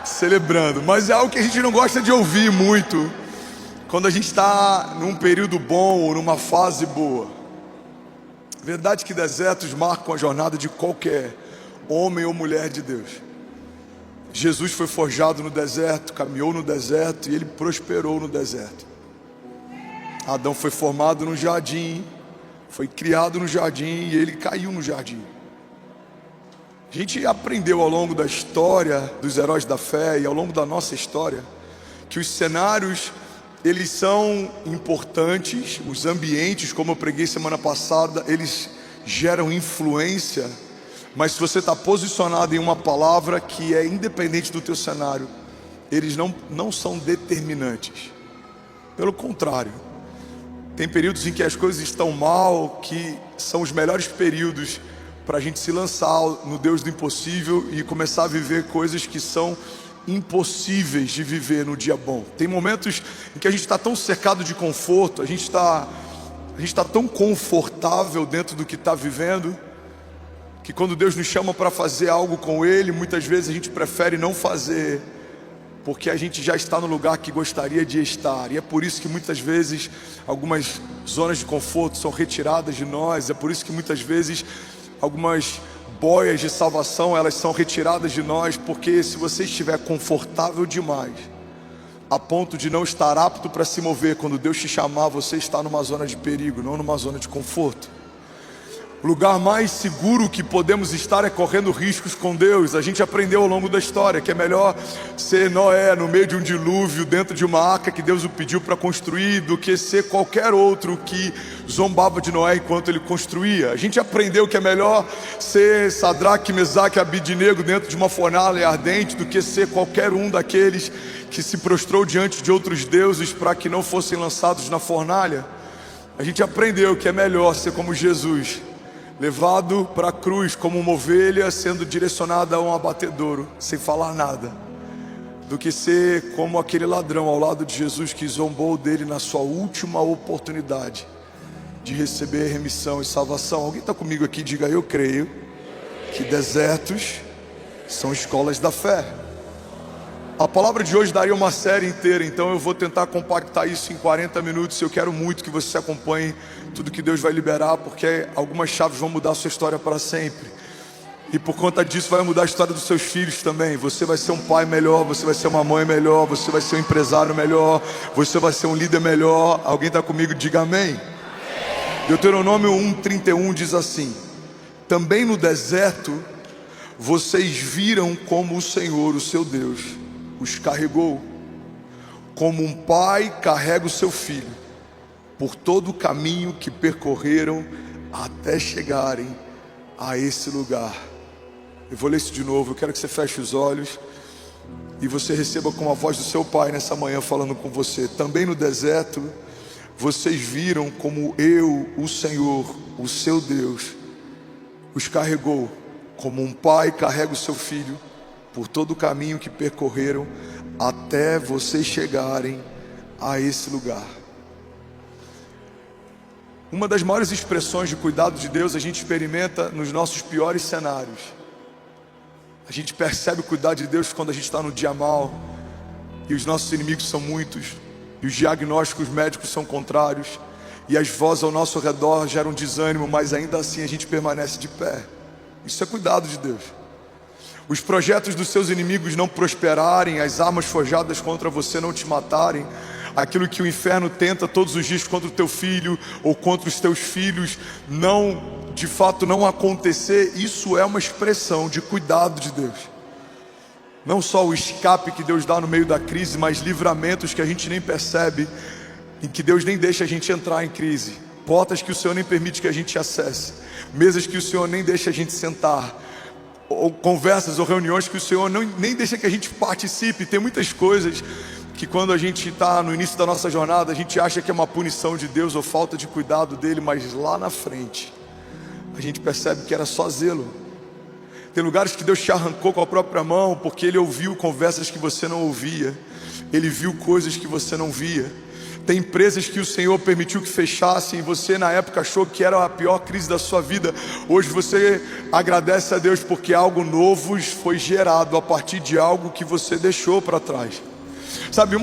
celebrando. Mas é algo que a gente não gosta de ouvir muito quando a gente está num período bom ou numa fase boa. Verdade que desertos marcam a jornada de qualquer homem ou mulher de Deus. Jesus foi forjado no deserto, caminhou no deserto e ele prosperou no deserto. Adão foi formado no jardim, foi criado no jardim e ele caiu no jardim. A gente aprendeu ao longo da história dos heróis da fé e ao longo da nossa história que os cenários, eles são importantes, os ambientes, como eu preguei semana passada, eles geram influência, mas se você está posicionado em uma palavra que é independente do teu cenário, eles não são determinantes. Pelo contrário, tem períodos em que as coisas estão mal, que são os melhores períodos para a gente se lançar no Deus do impossível e começar a viver coisas que são impossíveis de viver no dia bom. Tem momentos em que a gente está tão cercado de conforto, a gente está tão confortável dentro do que está vivendo, que quando Deus nos chama para fazer algo com Ele, muitas vezes a gente prefere não fazer, porque a gente já está no lugar que gostaria de estar. E é por isso que muitas vezes algumas zonas de conforto são retiradas de nós. É por isso que muitas vezes algumas boias de salvação, elas são retiradas de nós, porque se você estiver confortável demais, a ponto de não estar apto para se mover, quando Deus te chamar, você está numa zona de perigo, não numa zona de conforto. O lugar mais seguro que podemos estar é correndo riscos com Deus. A gente aprendeu ao longo da história que é melhor ser Noé no meio de um dilúvio, dentro de uma arca que Deus o pediu para construir, do que ser qualquer outro que zombava de Noé enquanto ele construía. A gente aprendeu que é melhor ser Sadraque, Mesaque e Abidnego dentro de uma fornalha ardente, do que ser qualquer um daqueles que se prostrou diante de outros deuses para que não fossem lançados na fornalha. A gente aprendeu que é melhor ser como Jesus, levado para a cruz como uma ovelha, sendo direcionada a um abatedouro, sem falar nada, do que ser como aquele ladrão ao lado de Jesus que zombou dele na sua última oportunidade de receber remissão e salvação. Alguém está comigo aqui? Diga: eu creio que desertos são escolas da fé. A palavra de hoje daria uma série inteira, então eu vou tentar compactar isso em 40 minutos. Eu quero muito que você acompanhe tudo que Deus vai liberar, porque algumas chaves vão mudar a sua história para sempre. E por conta disso vai mudar a história dos seus filhos também. Você vai ser um pai melhor, você vai ser uma mãe melhor, você vai ser um empresário melhor, você vai ser um líder melhor. Alguém está comigo? Diga amém. Deuteronômio 1:31 diz assim: também no deserto vocês viram como o Senhor, o seu Deus, os carregou, como um pai carrega o seu filho, por todo o caminho que percorreram até chegarem a esse lugar. Eu vou ler isso de novo. Eu quero que você feche os olhos e você receba com a voz do seu pai nessa manhã falando com você. Também no deserto vocês viram como eu, o Senhor, o seu Deus, os carregou, como um pai carrega o seu filho, por todo o caminho que percorreram até vocês chegarem a esse lugar. Uma das maiores expressões de cuidado de Deus a gente experimenta nos nossos piores cenários. A gente percebe o cuidado de Deus quando a gente está no dia mal e os nossos inimigos são muitos e os diagnósticos médicos são contrários e as vozes ao nosso redor geram desânimo, mas ainda assim a gente permanece de pé. Isso é cuidado de Deus. Os projetos dos seus inimigos não prosperarem, as armas forjadas contra você não te matarem, aquilo que o inferno tenta todos os dias contra o teu filho ou contra os teus filhos de fato não acontecer, isso é uma expressão de cuidado de Deus. Não só o escape que Deus dá no meio da crise, mas livramentos que a gente nem percebe, em que Deus nem deixa a gente entrar em crise, portas que o Senhor nem permite que a gente acesse, mesas que o Senhor nem deixa a gente sentar, ou conversas ou reuniões que o Senhor nem deixa que a gente participe. Tem muitas coisas que quando a gente está no início da nossa jornada, a gente acha que é uma punição de Deus ou falta de cuidado dele, mas lá na frente a gente percebe que era só zelo. Tem lugares que Deus te arrancou com a própria mão, porque Ele ouviu conversas que você não ouvia, Ele viu coisas que você não via. Tem empresas que o Senhor permitiu que fechassem e você na época achou que era a pior crise da sua vida. Hoje você agradece a Deus porque algo novo foi gerado a partir de algo que você deixou para trás. Sabe,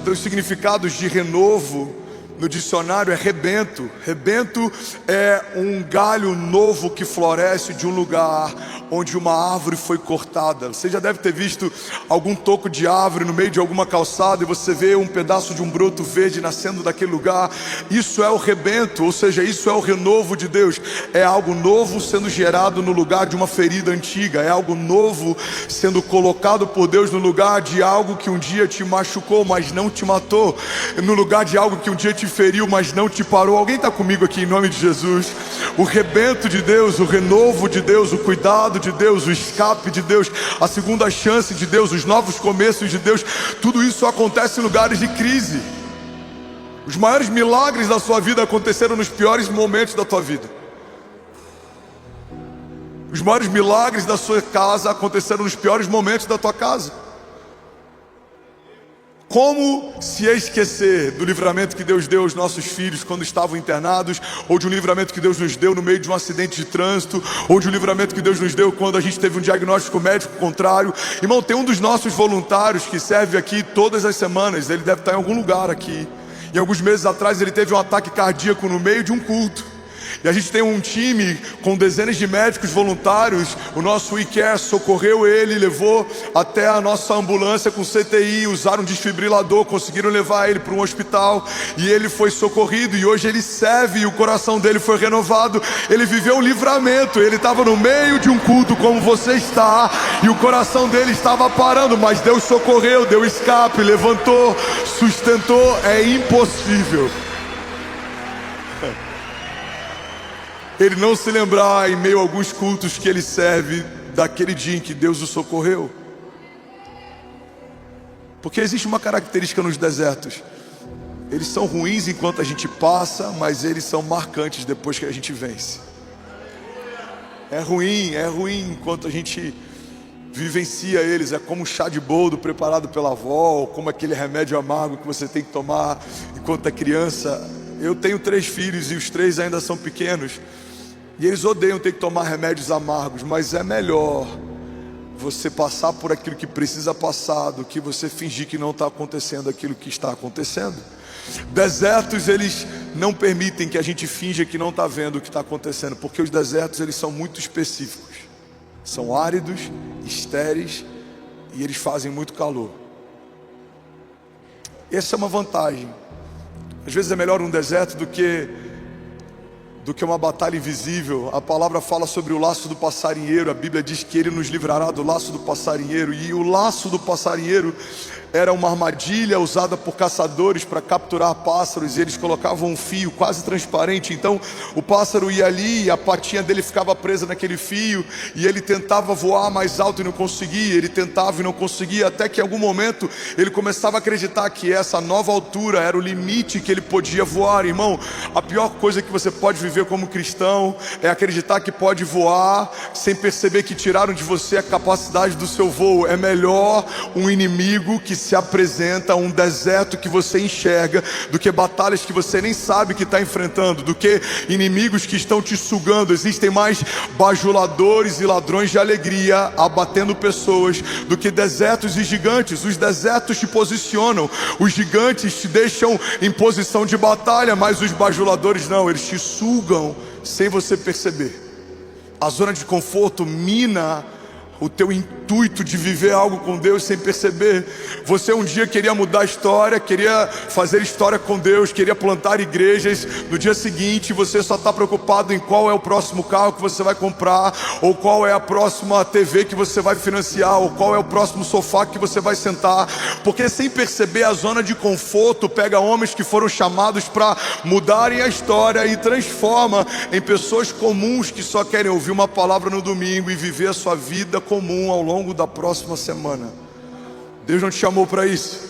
dos significados de renovo no dicionário é rebento. Rebento é um galho novo que floresce de um lugar onde uma árvore foi cortada. Você já deve ter visto algum toco de árvore no meio de alguma calçada e você vê um pedaço de um broto verde nascendo daquele lugar. Isso é o rebento, ou seja, isso é o renovo de Deus. É algo novo sendo gerado no lugar de uma ferida antiga. É algo novo sendo colocado por Deus no lugar de algo que um dia te machucou, mas não te matou. No lugar de algo que um dia te feriu, mas não te parou. Alguém está comigo aqui em nome de Jesus? O rebento de Deus, o renovo de Deus, o cuidado de Deus, o escape de Deus, a segunda chance de Deus, os novos começos de Deus, tudo isso acontece em lugares de crise. Os maiores milagres da sua vida aconteceram nos piores momentos da tua vida. Os maiores milagres da sua casa aconteceram nos piores momentos da tua casa. Como se esquecer do livramento que Deus deu aos nossos filhos quando estavam internados, ou de um livramento que Deus nos deu no meio de um acidente de trânsito, ou de um livramento que Deus nos deu quando a gente teve um diagnóstico médico contrário. Irmão, tem um dos nossos voluntários que serve aqui todas as semanas, ele deve estar em algum lugar aqui. E alguns meses atrás ele teve um ataque cardíaco no meio de um culto. E a gente tem um time com dezenas de médicos voluntários. O nosso WeCare socorreu ele, levou até a nossa ambulância com CTI, usaram um desfibrilador, conseguiram levar ele para um hospital e ele foi socorrido. E hoje ele serve e o coração dele foi renovado. Ele viveu um livramento, ele estava no meio de um culto como você está e o coração dele estava parando, mas Deus socorreu, deu escape, levantou, sustentou. É impossível ele não se lembrar em meio a alguns cultos que ele serve daquele dia em que Deus o socorreu. Porque existe uma característica nos desertos: eles são ruins enquanto a gente passa, mas eles são marcantes depois que a gente vence. É ruim enquanto a gente vivencia eles. É como um chá de boldo preparado pela avó, ou como aquele remédio amargo que você tem que tomar enquanto é criança. Eu tenho 3 filhos e os 3 ainda são pequenos. E eles odeiam ter que tomar remédios amargos, mas é melhor você passar por aquilo que precisa passar do que você fingir que não está acontecendo aquilo que está acontecendo. Desertos, eles não permitem que a gente finja que não está vendo o que está acontecendo, porque os desertos, eles são muito específicos. São áridos, estéreis e eles fazem muito calor. Essa é uma vantagem. Às vezes é melhor um deserto do que uma batalha invisível. A palavra fala sobre o laço do passarinheiro. A Bíblia diz que Ele nos livrará do laço do passarinheiro. E o laço do passarinheiro era uma armadilha usada por caçadores para capturar pássaros, e eles colocavam um fio quase transparente. Então o pássaro ia ali e a patinha dele ficava presa naquele fio, e ele tentava voar mais alto e não conseguia, ele tentava e não conseguia, até que em algum momento ele começava a acreditar que essa nova altura era o limite que ele podia voar. Irmão, a pior coisa que você pode viver como cristão é acreditar que pode voar sem perceber que tiraram de você a capacidade do seu voo. É melhor um inimigo que se apresenta, um deserto que você enxerga, do que batalhas que você nem sabe que está enfrentando, do que inimigos que estão te sugando. Existem mais bajuladores e ladrões de alegria abatendo pessoas do que desertos e gigantes. Os desertos te posicionam, os gigantes te deixam em posição de batalha, mas os bajuladores não, eles te sugam sem você perceber. A zona de conforto mina o teu intuito de viver algo com Deus sem perceber. Você um dia queria mudar a história, queria fazer história com Deus, queria plantar igrejas. No dia seguinte você só está preocupado em qual é o próximo carro que você vai comprar, ou qual é a próxima TV que você vai financiar, ou qual é o próximo sofá que você vai sentar. Porque sem perceber, a zona de conforto pega homens que foram chamados para mudarem a história e transforma em pessoas comuns que só querem ouvir uma palavra no domingo e viver a sua vida comum ao longo da próxima semana. Deus não te chamou para isso.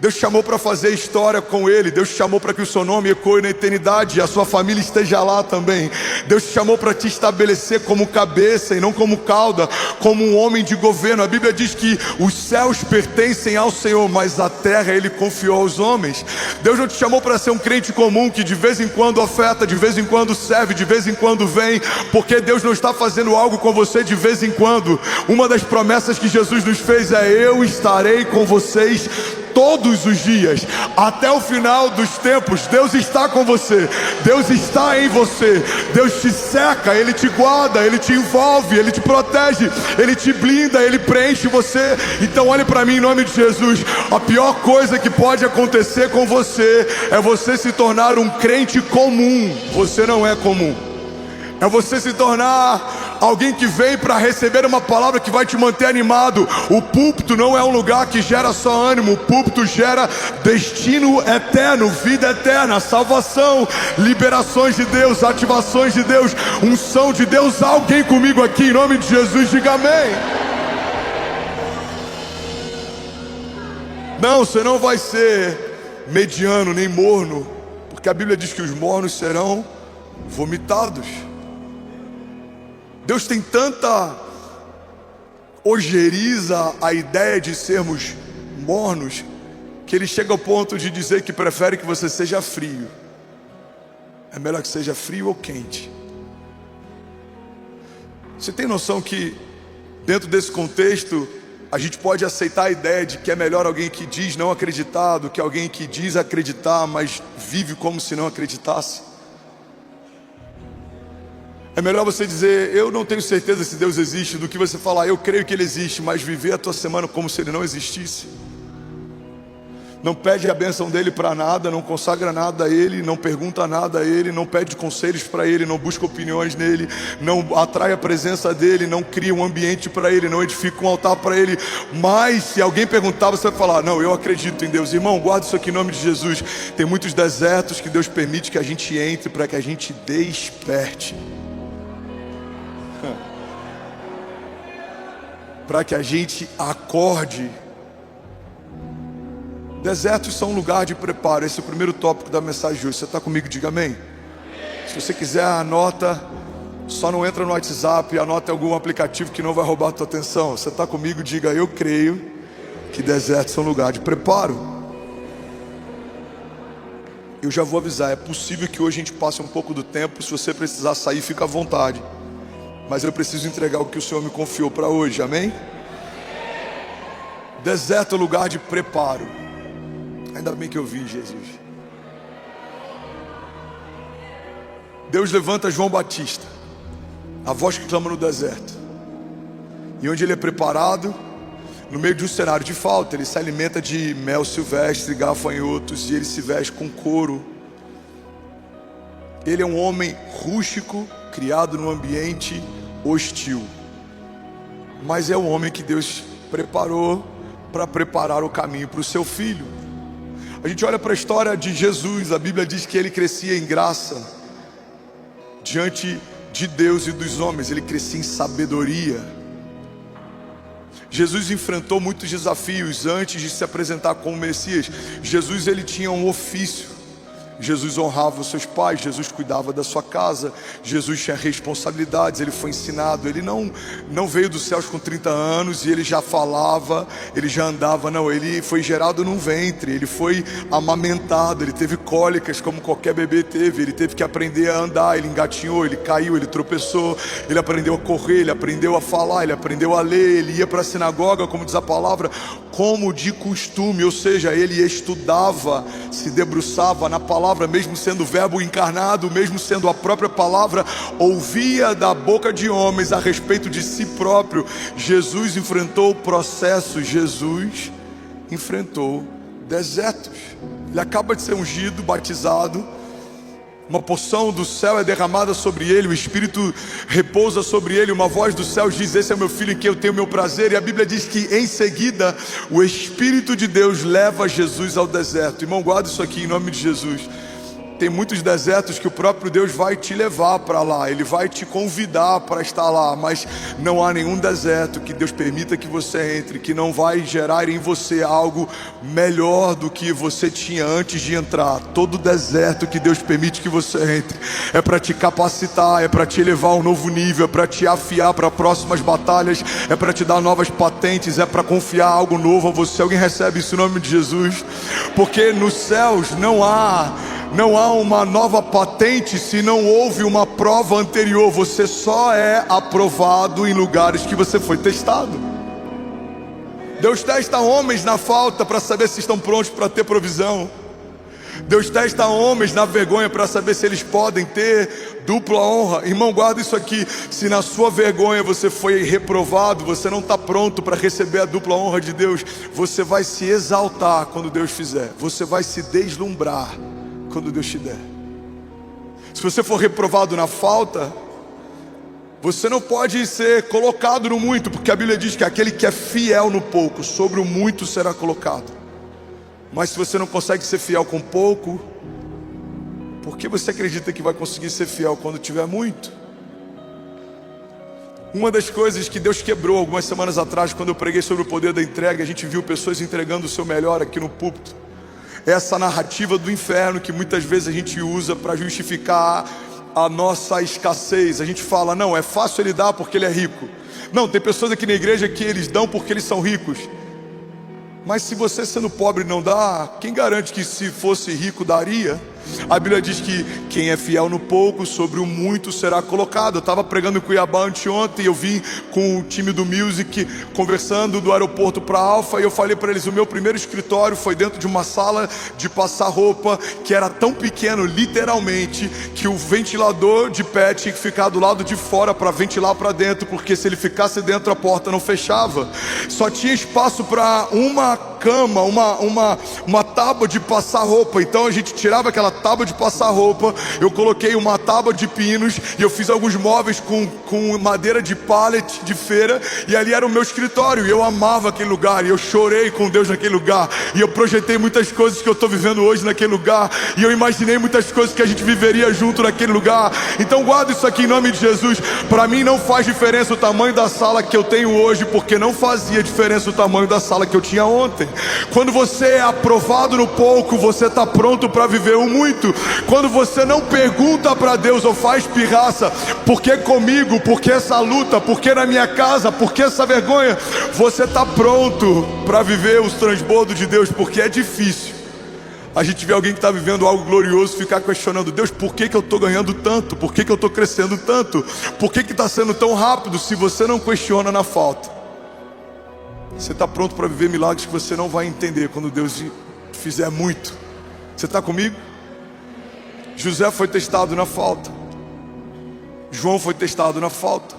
Deus te chamou para fazer história com Ele. Deus te chamou para que o seu nome ecoe na eternidade e a sua família esteja lá também. Deus te chamou para te estabelecer como cabeça e não como cauda, como um homem de governo. A Bíblia diz que os céus pertencem ao Senhor, mas a terra Ele confiou aos homens. Deus não te chamou para ser um crente comum que de vez em quando oferta, de vez em quando serve, de vez em quando vem, porque Deus não está fazendo algo com você de vez em quando. Uma das promessas que Jesus nos fez é: eu estarei com vocês todos os dias, até o final dos tempos. Deus está com você, Deus está em você, Deus te cerca, Ele te guarda, Ele te envolve, Ele te protege, Ele te blinda, Ele preenche você. Então olhe para mim em nome de Jesus. A pior coisa que pode acontecer com você é você se tornar um crente comum. Você não é comum. É você se tornar alguém que vem para receber uma palavra que vai te manter animado. O púlpito não é um lugar que gera só ânimo. O púlpito gera destino eterno, vida eterna, salvação, liberações de Deus, ativações de Deus, unção de Deus. Alguém comigo aqui em nome de Jesus, diga amém. Não, você não vai ser mediano nem morno, porque a Bíblia diz que os mornos serão vomitados. Deus tem tanta ojeriza a ideia de sermos mornos, que Ele chega ao ponto de dizer que prefere que você seja frio. É melhor que seja frio ou quente. Você tem noção que dentro desse contexto a gente pode aceitar a ideia de que é melhor alguém que diz não acreditar do que alguém que diz acreditar, mas vive como se não acreditasse? É melhor você dizer eu não tenho certeza se Deus existe, do que você falar eu creio que Ele existe, mas viver a tua semana como se Ele não existisse. Não pede a bênção dEle para nada, não consagra nada a Ele, não pergunta nada a Ele, não pede conselhos para Ele, não busca opiniões nele, não atrai a presença dEle, não cria um ambiente para Ele, não edifica um altar para Ele. Mas se alguém perguntar, você vai falar não, eu acredito em Deus. Irmão, guarda isso aqui em nome de Jesus. Tem muitos desertos que Deus permite que a gente entre para que a gente desperte, para que a gente acorde. Desertos são um lugar de preparo. Esse é o primeiro tópico da mensagem de hoje. Você está comigo? Diga amém. Se você quiser, anota. Só não entra no WhatsApp, anota em algum aplicativo que não vai roubar a tua atenção. Você está comigo? Diga eu creio que desertos são um lugar de preparo. Eu já vou avisar, é possível que hoje a gente passe um pouco do tempo. Se você precisar sair, fica à vontade, mas eu preciso entregar o que o Senhor me confiou para hoje, amém? Deserto é lugar de preparo. Ainda bem que eu vi Jesus. Deus levanta João Batista, a voz que clama no deserto. E onde ele é preparado, no meio de um cenário de falta, ele se alimenta de mel silvestre, gafanhotos, e ele se veste com couro. Ele é um homem rústico, criado num ambiente hostil, mas é um homem que Deus preparou para preparar o caminho para o seu filho. A gente olha para a história de Jesus, a Bíblia diz que ele crescia em graça diante de Deus e dos homens, ele crescia em sabedoria. Jesus enfrentou muitos desafios antes de se apresentar como Messias. Jesus, ele tinha um ofício. Jesus honrava os seus pais, Jesus cuidava da sua casa, Jesus tinha responsabilidades, ele foi ensinado. Ele não veio dos céus com 30 anos e ele já falava, ele já andava, não, ele foi gerado num ventre, ele foi amamentado, ele teve cólicas como qualquer bebê teve, ele teve que aprender a andar, ele engatinhou, ele caiu, ele tropeçou, ele aprendeu a correr, ele aprendeu a falar, ele aprendeu a ler, ele ia para a sinagoga, como diz a palavra, como de costume, ou seja, ele estudava, se debruçava na palavra, mesmo sendo o verbo encarnado, mesmo sendo a própria palavra, ouvia da boca de homens a respeito de si próprio. Jesus enfrentou processos, Jesus enfrentou desertos. Ele acaba de ser ungido, batizado, uma porção do céu é derramada sobre ele, o Espírito repousa sobre ele, uma voz do céu diz: esse é meu filho em quem eu tenho meu prazer. E a Bíblia diz que em seguida o Espírito de Deus leva Jesus ao deserto. Irmão, guarda isso aqui em nome de Jesus. tem muitos desertos que o próprio Deus vai te levar para lá, Ele vai te convidar para estar lá, mas não há nenhum deserto que Deus permita que você entre, que não vai gerar em você algo melhor do que você tinha antes de entrar. Todo deserto que Deus permite que você entre é para te capacitar, é para te elevar a um novo nível, é para te afiar para próximas batalhas, é para te dar novas patentes, é para confiar algo novo a você. Alguém recebe isso em nome de Jesus? Porque nos céus não há uma nova patente se não houve uma prova anterior. Você só é aprovado em lugares que você foi testado. Deus testa homens na falta para saber se estão prontos para ter provisão. Deus testa homens na vergonha para saber se eles podem ter dupla honra. Irmão, guarda isso aqui. Se na sua vergonha você foi reprovado, você não está pronto para receber a dupla honra de Deus. Você vai se exaltar quando Deus fizer. Você vai se deslumbrar quando Deus te der. Se você for reprovado na falta, você não pode ser colocado no muito, porque a Bíblia diz que aquele que é fiel no pouco, sobre o muito será colocado. Mas se você não consegue ser fiel com pouco, por que você acredita que vai conseguir ser fiel quando tiver muito? Uma das coisas que Deus quebrou algumas semanas atrás, quando eu preguei sobre o poder da entrega, a gente viu pessoas entregando o seu melhor aqui no púlpito. Essa narrativa do inferno que muitas vezes a gente usa para justificar a nossa escassez. A gente fala, não, é fácil ele dar porque ele é rico. Não, tem pessoas aqui na igreja que eles dão porque eles são ricos. Mas se você sendo pobre não dá, quem garante que se fosse rico daria? A Bíblia diz que quem é fiel no pouco, sobre o muito será colocado. Eu estava pregando em Cuiabá anteontem, eu vim com o time do Music, conversando do aeroporto para Alfa, e eu falei para eles, o meu primeiro escritório foi dentro de uma sala de passar roupa, que era tão pequeno, literalmente, que o ventilador de pé tinha que ficar do lado de fora para ventilar para dentro, porque se ele ficasse dentro a porta não fechava. Só tinha espaço para uma cama, uma tábua de passar roupa. Então a gente tirava aquela tábua de passar roupa, eu coloquei uma tábua de pinos e eu fiz alguns móveis com madeira de pallet de feira, e ali era o meu escritório. E eu amava aquele lugar, e eu chorei com Deus naquele lugar, e eu projetei muitas coisas que eu estou vivendo hoje naquele lugar, e eu imaginei muitas coisas que a gente viveria junto naquele lugar. Então guarda isso aqui em nome de Jesus. Para mim não faz diferença o tamanho da sala que eu tenho hoje, porque não fazia diferença o tamanho da sala que eu tinha ontem. Quando você é aprovado no pouco, você está pronto para viver o muito. Quando você não pergunta para Deus ou faz pirraça, por que comigo, por que essa luta, por que na minha casa, por que essa vergonha, você está pronto para viver os transbordos de Deus, porque é difícil a gente vê alguém que está vivendo algo glorioso ficar questionando, Deus, por que eu estou ganhando tanto? Por que eu estou crescendo tanto? Por que está sendo tão rápido? Se você não questiona na falta, você está pronto para viver milagres que você não vai entender quando Deus fizer muito. Você está comigo? José foi testado na falta, João foi testado na falta,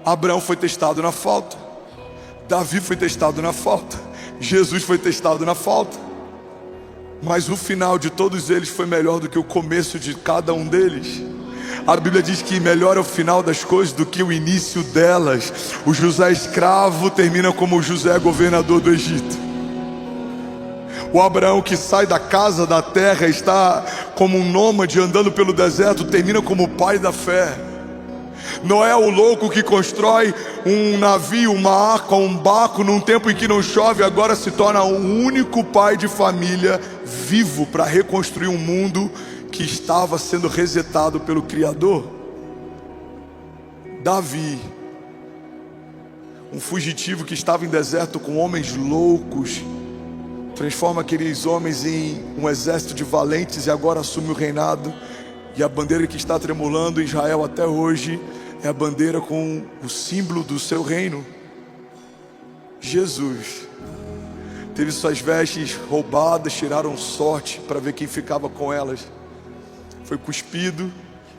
Abraão foi testado na falta, Davi foi testado na falta, Jesus foi testado na falta. Mas o final de todos eles foi melhor do que o começo de cada um deles. A Bíblia diz que melhor é o final das coisas do que o início delas. O José escravo termina como o José governador do Egito. O Abraão que sai da casa, da terra, está como um nômade andando pelo deserto, termina como o pai da fé. Noé, o louco que constrói um navio, uma arca, um barco num tempo em que não chove, agora se torna o único pai de família vivo para reconstruir um mundo que estava sendo resetado pelo Criador. Davi, um fugitivo que estava em deserto com homens loucos, transforma aqueles homens em um exército de valentes e agora assume o reinado. E a bandeira que está tremulando em Israel até hoje é a bandeira com o símbolo do seu reino. Jesus teve suas vestes roubadas, tiraram sorte para ver quem ficava com elas. Foi cuspido,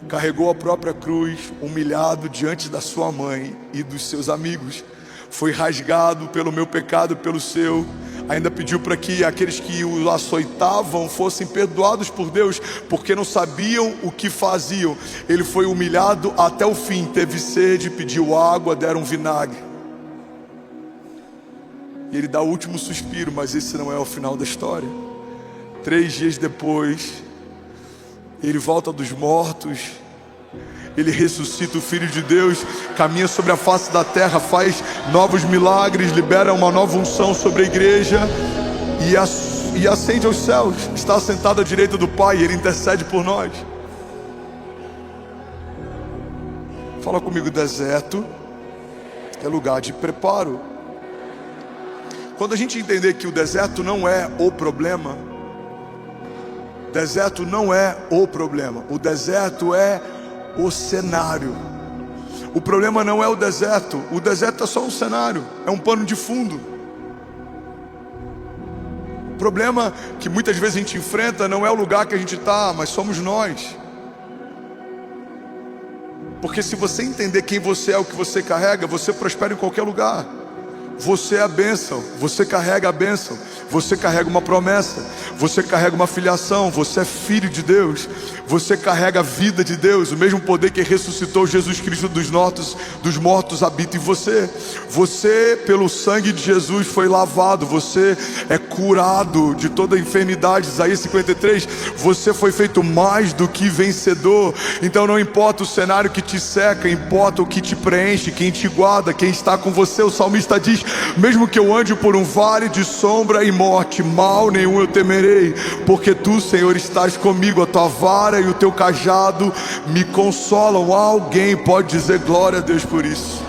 carregou a própria cruz, humilhado diante da sua mãe e dos seus amigos. Foi rasgado pelo meu pecado, pelo seu. Ainda pediu para que aqueles que o açoitavam fossem perdoados por Deus, porque não sabiam o que faziam. Ele foi humilhado até o fim, teve sede, pediu água, deram vinagre. E ele dá o último suspiro, mas esse não é o final da história. 3 dias depois, Ele volta dos mortos, Ele ressuscita o Filho de Deus, caminha sobre a face da terra, faz novos milagres, libera uma nova unção sobre a igreja e ascende aos céus. Está sentado à direita do Pai, Ele intercede por nós. Fala comigo, deserto é lugar de preparo. Quando a gente entender que o deserto não é o problema, deserto não é o problema, o deserto é o cenário. O problema não é o deserto é só um cenário, é um pano de fundo. O problema que muitas vezes a gente enfrenta não é o lugar que a gente está, mas somos nós. Porque se você entender quem você é, o que você carrega, você prospera em qualquer lugar. Você é a bênção, você carrega a bênção, você carrega uma promessa, você carrega uma filiação, você é filho de Deus, você carrega a vida de Deus, o mesmo poder que ressuscitou Jesus Cristo dos mortos habita em você. Você, pelo sangue de Jesus, foi lavado, você é curado de toda enfermidade. Isaías 53, você foi feito mais do que vencedor. Então não importa o cenário que te seca, importa o que te preenche, quem te guarda, quem está com você. O salmista diz: mesmo que eu ande por um vale de sombra e morte, mal nenhum eu temerei, porque tu, Senhor, estás comigo, a tua vara e o teu cajado me consolam. Alguém pode dizer glória a Deus por isso?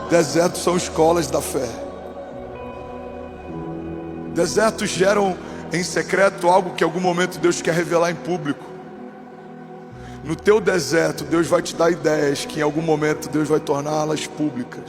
Desertos são escolas da fé. Desertos geram em secreto algo que em algum momento Deus quer revelar em público. No teu deserto, Deus vai te dar ideias que em algum momento Deus vai torná-las públicas.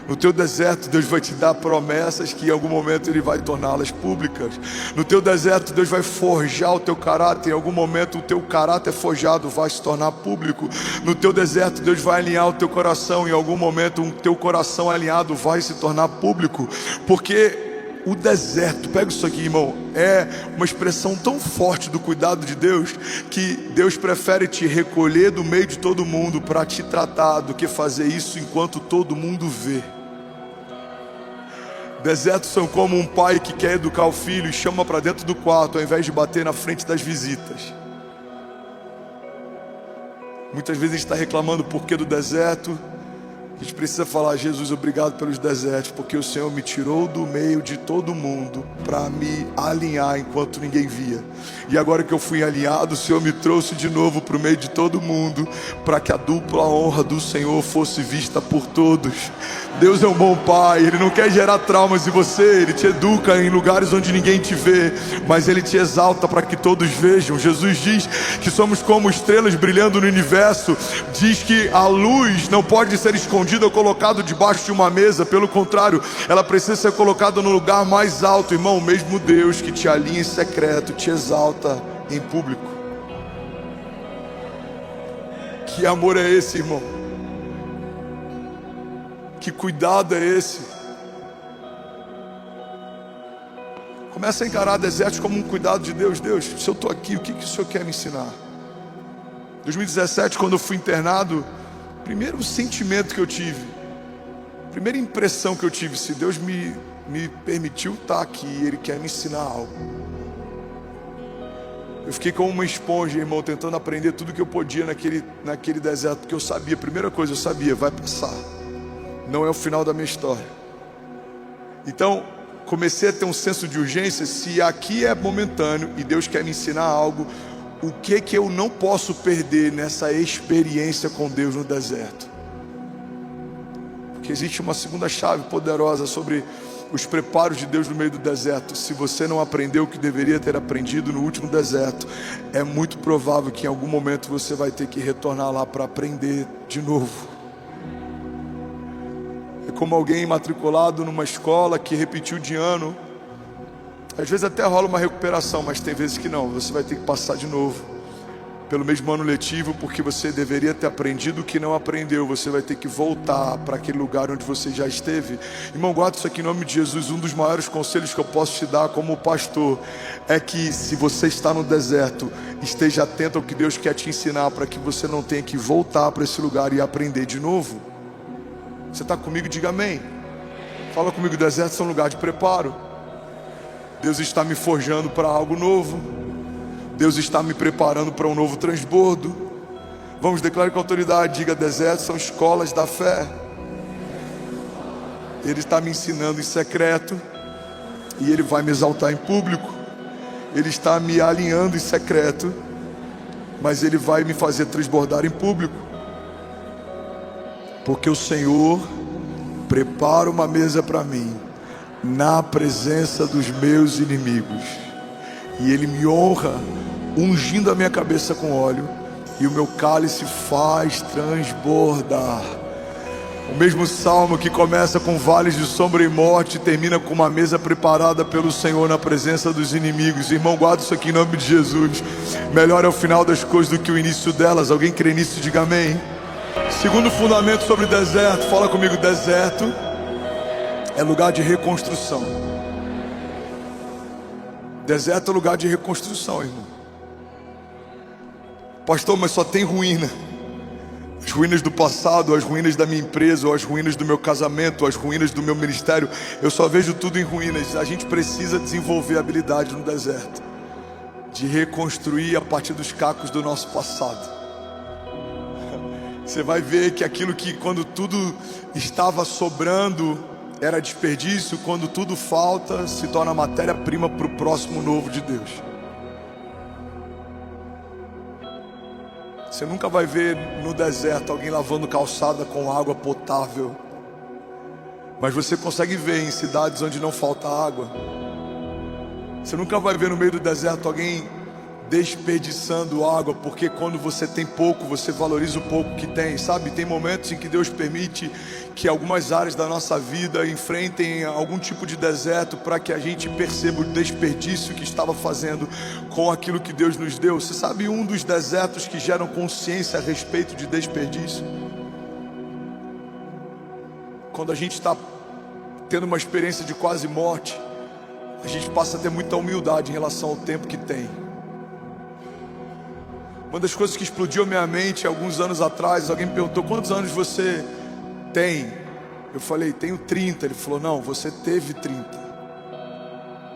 No teu deserto, Deus vai te dar promessas que em algum momento Ele vai torná-las públicas. No teu deserto, Deus vai forjar o teu caráter. Em algum momento o teu caráter forjado vai se tornar público. No teu deserto, Deus vai alinhar o teu coração. Em algum momento o teu coração alinhado vai se tornar público. Porque o deserto, pega isso aqui, irmão, é uma expressão tão forte do cuidado de Deus, que Deus prefere te recolher do meio de todo mundo para te tratar, do que fazer isso enquanto todo mundo vê. Desertos são como um pai que quer educar o filho e chama para dentro do quarto, ao invés de bater na frente das visitas. Muitas vezes a gente está reclamando o porquê do deserto. A gente precisa falar: Jesus, obrigado pelos desertos, porque o Senhor me tirou do meio de todo mundo para me alinhar enquanto ninguém via. E agora que eu fui alinhado, o Senhor me trouxe de novo para o meio de todo mundo, para que a dupla honra do Senhor fosse vista por todos. Deus é um bom pai, Ele não quer gerar traumas em você. Ele te educa em lugares onde ninguém te vê, mas Ele te exalta para que todos vejam. Jesus diz que somos como estrelas brilhando no universo. Diz que a luz não pode ser escondida ou colocada debaixo de uma mesa. Pelo contrário, ela precisa ser colocada no lugar mais alto. Irmão, o mesmo Deus que te alinha em secreto te exalta em público. Que amor é esse, irmão? Que cuidado é esse? Começa a encarar desertos como um cuidado de Deus. Deus, se eu estou aqui, o que o Senhor quer me ensinar? 2017, quando eu fui internado, primeiro sentimento que eu tive, primeira impressão que eu tive: se Deus me permitiu estar aqui, Ele quer me ensinar algo. Eu fiquei como uma esponja, irmão, tentando aprender tudo que eu podia naquele deserto, porque eu sabia, primeira coisa, eu sabia, vai passar. Não é o final da minha história. Então, comecei a ter um senso de urgência. Se aqui é momentâneo e Deus quer me ensinar algo, o que eu não posso perder nessa experiência com Deus no deserto? Porque existe uma segunda chave poderosa sobre os preparos de Deus no meio do deserto. Se você não aprendeu o que deveria ter aprendido no último deserto, é muito provável que em algum momento você vai ter que retornar lá para aprender de novo. É como alguém matriculado numa escola que repetiu de ano. Às vezes até rola uma recuperação, mas tem vezes que não. Você vai ter que passar de novo pelo mesmo ano letivo, porque você deveria ter aprendido o que não aprendeu. Você vai ter que voltar para aquele lugar onde você já esteve. Irmão, guarda isso aqui em nome de Jesus. Um dos maiores conselhos que eu posso te dar como pastor é que, se você está no deserto, esteja atento ao que Deus quer te ensinar, para que você não tenha que voltar para esse lugar e aprender de novo. Você está comigo? Diga amém. Fala comigo. Desertos são um lugar de preparo. Deus está me forjando para algo novo. Deus está me preparando para um novo transbordo. Vamos declarar com autoridade, diga: desertos são escolas da fé. Ele está me ensinando em secreto e Ele vai me exaltar em público. Ele está me alinhando em secreto, mas Ele vai me fazer transbordar em público. Porque o Senhor prepara uma mesa para mim na presença dos meus inimigos, e Ele me honra ungindo a minha cabeça com óleo, e o meu cálice faz transbordar. O mesmo salmo que começa com vales de sombra e morte termina com uma mesa preparada pelo Senhor na presença dos inimigos. Irmão, guarda isso aqui em nome de Jesus. Melhor é o final das coisas do que o início delas. Alguém crê nisso? Diga amém. Segundo fundamento sobre deserto, fala comigo: deserto é lugar de reconstrução. Deserto é lugar de reconstrução, irmão. Pastor, mas só tem ruína. As ruínas do passado, as ruínas da minha empresa, ou as ruínas do meu casamento, ou as ruínas do meu ministério. Eu só vejo tudo em ruínas. A gente precisa desenvolver habilidade no deserto de reconstruir a partir dos cacos do nosso passado. Você vai ver que aquilo que quando tudo estava sobrando era desperdício, quando tudo falta se torna matéria-prima para o próximo novo de Deus. Você nunca vai ver no deserto alguém lavando calçada com água potável, mas você consegue ver em cidades onde não falta água. Você nunca vai ver no meio do deserto alguém desperdiçando água, porque quando você tem pouco, você valoriza o pouco que tem, sabe? Tem momentos em que Deus permite que algumas áreas da nossa vida enfrentem algum tipo de deserto, para que a gente perceba o desperdício que estava fazendo com aquilo que Deus nos deu. Você sabe um dos desertos que geram consciência a respeito de desperdício? Quando a gente está tendo uma experiência de quase morte, a gente passa a ter muita humildade em relação ao tempo que tem. Uma das coisas que explodiu minha mente alguns anos atrás, alguém me perguntou: quantos anos você tem? Eu falei: tenho 30. Ele falou: não, você teve 30.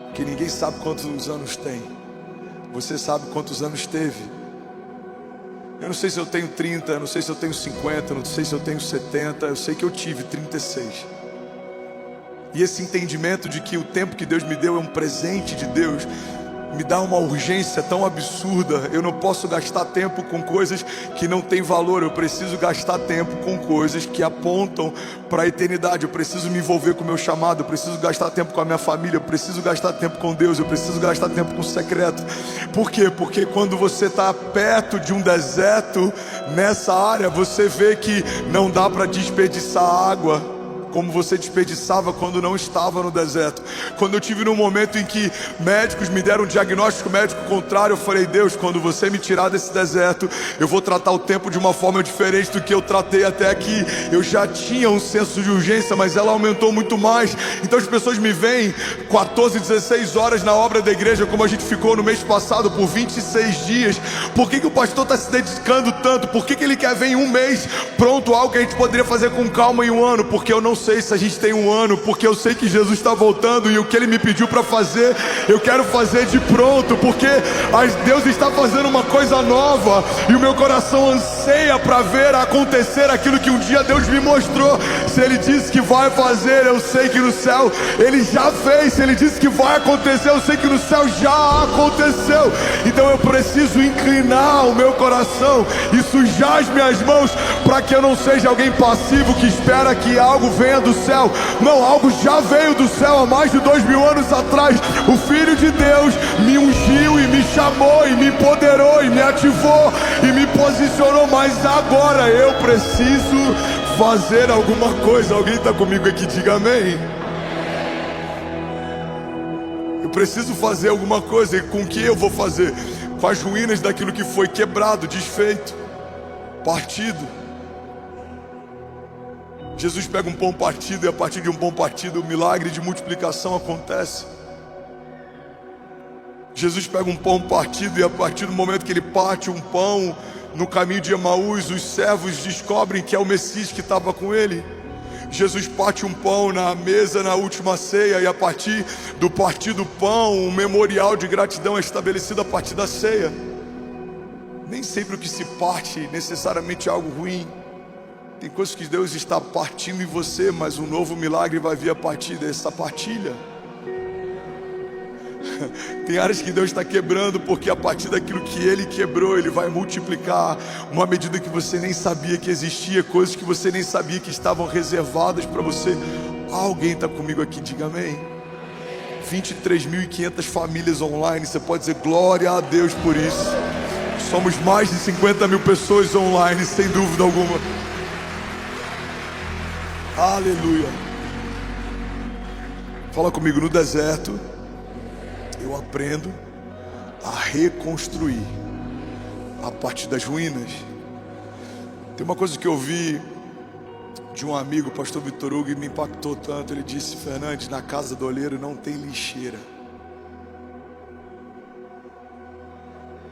Porque ninguém sabe quantos anos tem. Você sabe quantos anos teve. Eu não sei se eu tenho 30, eu não sei se eu tenho 50, eu não sei se eu tenho 70. Eu sei que eu tive 36. E esse entendimento de que o tempo que Deus me deu é um presente de Deus me dá uma urgência tão absurda. Eu não posso gastar tempo com coisas que não têm valor. Eu preciso gastar tempo com coisas que apontam para a eternidade. Eu preciso me envolver com o meu chamado. Eu preciso gastar tempo com a minha família. Eu preciso gastar tempo com Deus. Eu preciso gastar tempo com o secreto. Por quê? Porque quando você está perto de um deserto nessa área, você vê que não dá para desperdiçar água como você desperdiçava quando não estava no deserto. Quando eu tive num momento em que médicos me deram um diagnóstico médico contrário, eu falei: Deus, quando você me tirar desse deserto, eu vou tratar o tempo de uma forma diferente do que eu tratei até aqui. Eu já tinha um senso de urgência, mas ela aumentou muito mais. Então as pessoas me veem 14, 16 horas na obra da igreja, como a gente ficou no mês passado por 26 dias. Por que o pastor está se dedicando tanto? Por que ele quer ver em um mês pronto algo que a gente poderia fazer com calma em um ano? Porque eu não sei se a gente tem um ano, porque eu sei que Jesus está voltando, e o que Ele me pediu para fazer, eu quero fazer de pronto, porque Deus está fazendo uma coisa nova, e o meu coração anseia para ver acontecer aquilo que um dia Deus me mostrou. Se Ele disse que vai fazer, eu sei que no céu Ele já fez. Se Ele disse que vai acontecer, eu sei que no céu já aconteceu. Então eu preciso inclinar o meu coração e sujar as minhas mãos, para que eu não seja alguém passivo que espera que algo venha do céu. Não, algo já veio do céu há mais de 2000 anos atrás. O Filho de Deus me ungiu e me chamou e me empoderou e me ativou e me posicionou. Mas agora eu preciso fazer alguma coisa. Alguém está comigo aqui? Diga amém. Eu preciso fazer alguma coisa. E com o que eu vou fazer? Com as ruínas daquilo que foi quebrado, desfeito, partido. Jesus pega um pão partido, e a partir de um pão partido o milagre de multiplicação acontece. Jesus pega um pão partido, e a partir do momento que ele parte um pão no caminho de Emaús, os servos descobrem que é o Messias que estava com ele. Jesus parte um pão na mesa na última ceia, e a partir do pão, um memorial de gratidão é estabelecido a partir da ceia. Nem sempre o que se parte necessariamente é algo ruim. Tem coisas que Deus está partindo em você, mas um novo milagre vai vir a partir dessa partilha. Tem áreas que Deus está quebrando, porque a partir daquilo que Ele quebrou, Ele vai multiplicar uma medida que você nem sabia que existia, coisas que você nem sabia que estavam reservadas para você. Alguém está comigo aqui, diga amém. 23.500 famílias online, você pode dizer glória a Deus por isso. Somos mais de 50 mil pessoas online, sem dúvida alguma. Aleluia. Fala comigo. No deserto eu aprendo a reconstruir a partir das ruínas. Tem uma coisa que eu ouvi de um amigo, o pastor Vitor Hugo, e me impactou tanto. Ele disse: Fernandes, na casa do oleiro não tem lixeira.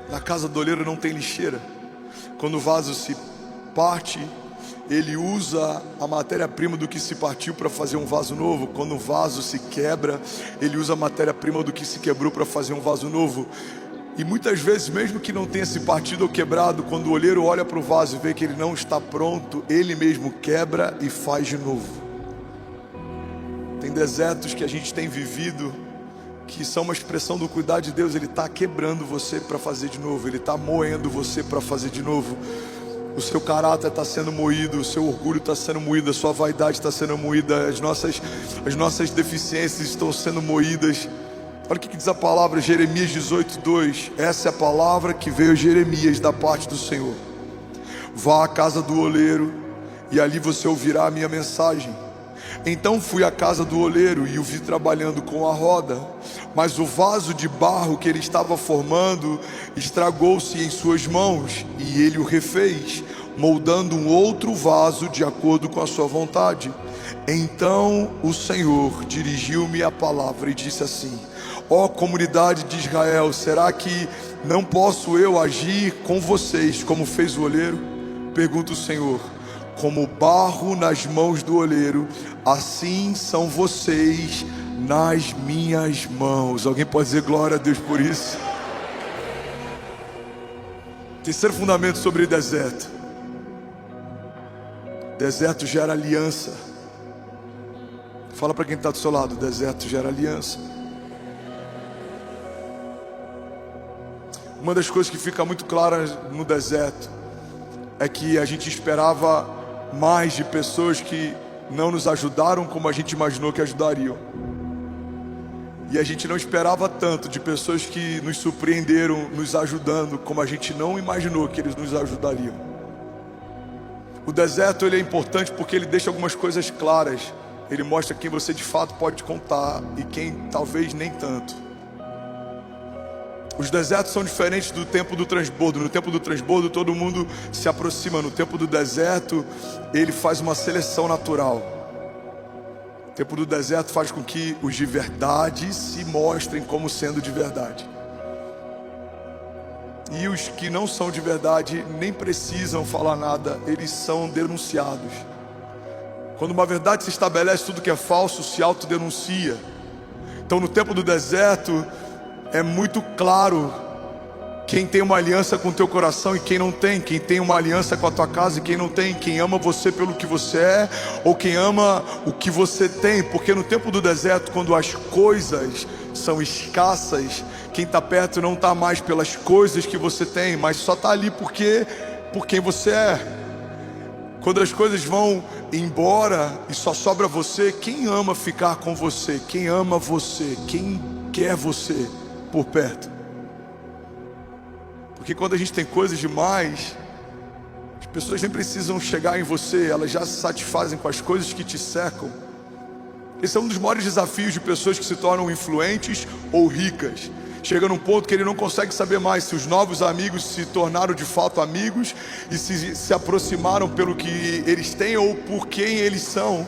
Na casa do oleiro não tem lixeira. Quando o vaso se parte, ele usa a matéria-prima do que se partiu para fazer um vaso novo. Quando o vaso se quebra, ele usa a matéria-prima do que se quebrou para fazer um vaso novo. E muitas vezes, mesmo que não tenha se partido ou quebrado, quando o olheiro olha para o vaso e vê que ele não está pronto, ele mesmo quebra e faz de novo. Tem desertos que a gente tem vivido que são uma expressão do cuidado de Deus. Ele está quebrando você para fazer de novo. Ele está moendo você para fazer de novo. O seu caráter está sendo moído, o seu orgulho está sendo moído, a sua vaidade está sendo moída, as nossas deficiências estão sendo moídas. Olha o que diz a palavra, Jeremias 18:2. Essa é a palavra que veio a Jeremias da parte do Senhor. Vá à casa do oleiro e ali você ouvirá a minha mensagem. Então fui à casa do oleiro e o vi trabalhando com a roda, mas o vaso de barro que ele estava formando estragou-se em suas mãos, e ele o refez, moldando um outro vaso de acordo com a sua vontade. Então o Senhor dirigiu-me a palavra e disse assim: ó comunidade de Israel, será que não posso eu agir com vocês como fez o oleiro? Pergunta o Senhor. Como barro nas mãos do oleiro, assim são vocês nas minhas mãos. Alguém pode dizer glória a Deus por isso? Terceiro fundamento sobre deserto. Deserto gera aliança. Fala para quem está do seu lado: deserto gera aliança. Uma das coisas que fica muito clara no deserto é que a gente esperava mais de pessoas que não nos ajudaram como a gente imaginou que ajudariam. E a gente não esperava tanto de pessoas que nos surpreenderam nos ajudando como a gente não imaginou que eles nos ajudariam. O deserto ele é importante porque ele deixa algumas coisas claras. Ele mostra quem você de fato pode contar e quem talvez nem tanto. Os desertos são diferentes do tempo do transbordo. No tempo do transbordo todo mundo se aproxima. No tempo do deserto ele faz uma seleção natural. O tempo do deserto faz com que os de verdade se mostrem como sendo de verdade. E os que não são de verdade nem precisam falar nada, eles são denunciados. Quando uma verdade se estabelece, tudo que é falso se autodenuncia. Então no tempo do deserto é muito claro quem tem uma aliança com o teu coração e quem não tem. Quem tem uma aliança com a tua casa e quem não tem. Quem ama você pelo que você é ou quem ama o que você tem. Porque no tempo do deserto, quando as coisas são escassas, quem está perto não está mais pelas coisas que você tem, mas só está ali por quem você é. Quando as coisas vão embora e só sobra você, quem ama ficar com você? Quem ama você? Quem quer você por perto? Porque quando a gente tem coisas demais, as pessoas nem precisam chegar em você, elas já se satisfazem com as coisas que te cercam. Esse é um dos maiores desafios de pessoas que se tornam influentes ou ricas. Chega num ponto que ele não consegue saber mais se os novos amigos se tornaram de fato amigos e se aproximaram pelo que eles têm ou por quem eles são.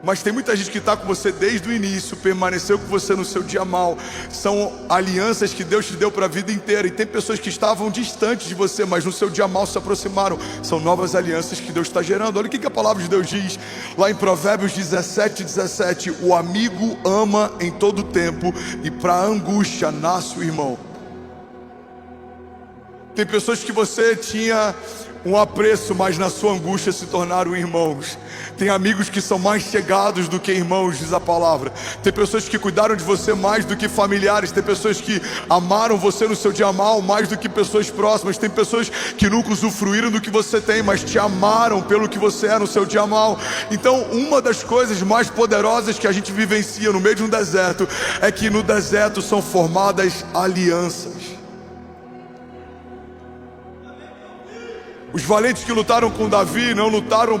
Mas tem muita gente que está com você desde o início, permaneceu com você no seu dia mal. São alianças que Deus te deu para a vida inteira. E tem pessoas que estavam distantes de você, mas no seu dia mal se aproximaram. São novas alianças que Deus está gerando. Olha o que a palavra de Deus diz lá em Provérbios 17:17. O amigo ama em todo tempo, e para a angústia nasce o irmão. Tem pessoas que você tinha um apreço, mas na sua angústia se tornaram irmãos. Tem amigos que são mais chegados do que irmãos, diz a palavra. Tem pessoas que cuidaram de você mais do que familiares. Tem pessoas que amaram você no seu dia mal mais do que pessoas próximas. Tem pessoas que nunca usufruíram do que você tem, mas te amaram pelo que você é no seu dia mal. Então, uma das coisas mais poderosas que a gente vivencia no meio de um deserto é que no deserto são formadas alianças. Os valentes que lutaram com Davi não lutaram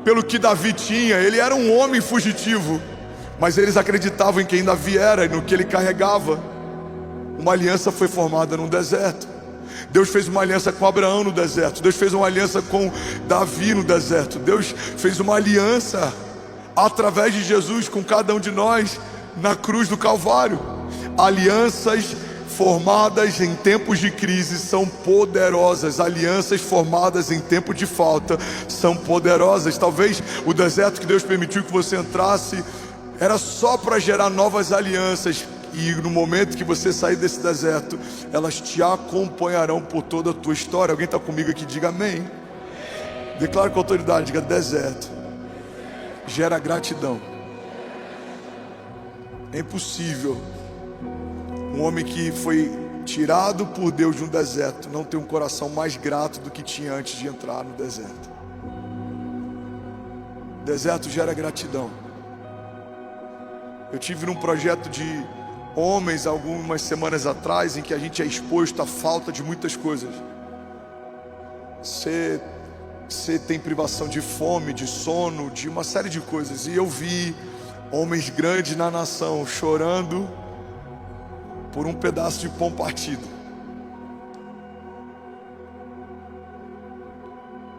pelo que Davi tinha. Ele era um homem fugitivo, mas eles acreditavam em quem Davi era e no que ele carregava. Uma aliança foi formada no deserto. Deus fez uma aliança com Abraão no deserto. Deus fez uma aliança com Davi no deserto. Deus fez uma aliança através de Jesus com cada um de nós na cruz do Calvário. Alianças formadas em tempos de crise são poderosas. Alianças formadas em tempo de falta são poderosas. Talvez o deserto que Deus permitiu que você entrasse era só para gerar novas alianças. E no momento que você sair desse deserto, elas te acompanharão por toda a tua história. Alguém está comigo aqui? Diga amém. Declare com autoridade, diga: deserto gera gratidão. É impossível um homem que foi tirado por Deus de um deserto não ter um coração mais grato do que tinha antes de entrar no deserto. Deserto gera gratidão. Eu tive num projeto de homens algumas semanas atrás, em que a gente é exposto à falta de muitas coisas. Você tem privação de fome, de sono, de uma série de coisas. E eu vi homens grandes na nação chorando por um pedaço de pão partido.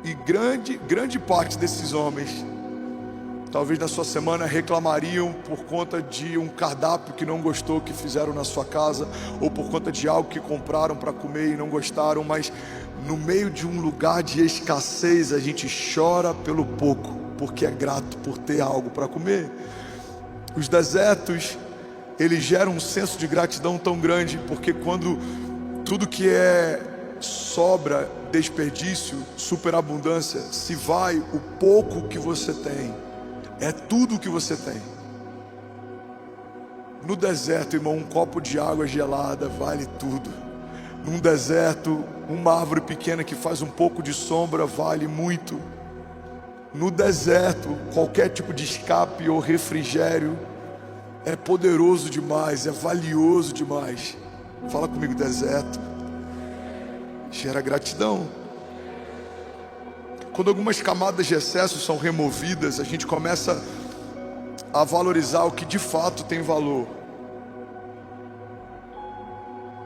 E grande parte desses homens, talvez na sua semana, reclamariam por conta de um cardápio que não gostou, que fizeram na sua casa, ou por conta de algo que compraram para comer e não gostaram. Mas no meio de um lugar de escassez, a gente chora pelo pouco, porque é grato por ter algo para comer. Os desertos, ele gera um senso de gratidão tão grande, porque quando tudo que é sobra, desperdício, superabundância, se vai, o pouco que você tem é tudo o que você tem. No deserto, irmão, um copo de água gelada vale tudo. Num deserto, uma árvore pequena que faz um pouco de sombra vale muito. No deserto, qualquer tipo de escape ou refrigério é poderoso demais, é valioso demais. Fala comigo: deserto gera gratidão. Quando algumas camadas de excesso são removidas, a gente começa a valorizar o que de fato tem valor.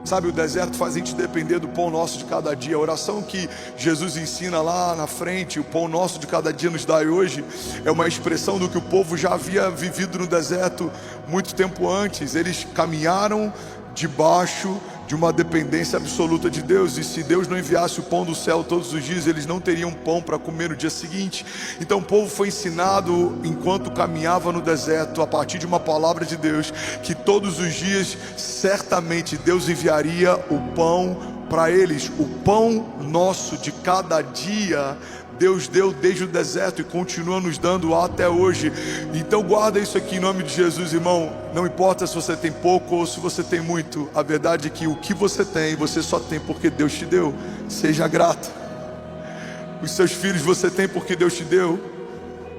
Sabe, o deserto faz a gente depender do pão nosso de cada dia. A oração que Jesus ensina lá na frente, o pão nosso de cada dia nos dai hoje, é uma expressão do que o povo já havia vivido no deserto muito tempo antes. Eles caminharam debaixo de uma dependência absoluta de Deus, e se Deus não enviasse o pão do céu todos os dias, eles não teriam pão para comer no dia seguinte. Então o povo foi ensinado, enquanto caminhava no deserto, a partir de uma palavra de Deus, que todos os dias certamente Deus enviaria o pão para eles. O pão nosso de cada dia Deus deu desde o deserto e continua nos dando até hoje. Então guarda isso aqui em nome de Jesus, irmão. Não importa se você tem pouco ou se você tem muito, a verdade é que o que você tem, você só tem porque Deus te deu. Seja grato. Os seus filhos você tem porque Deus te deu.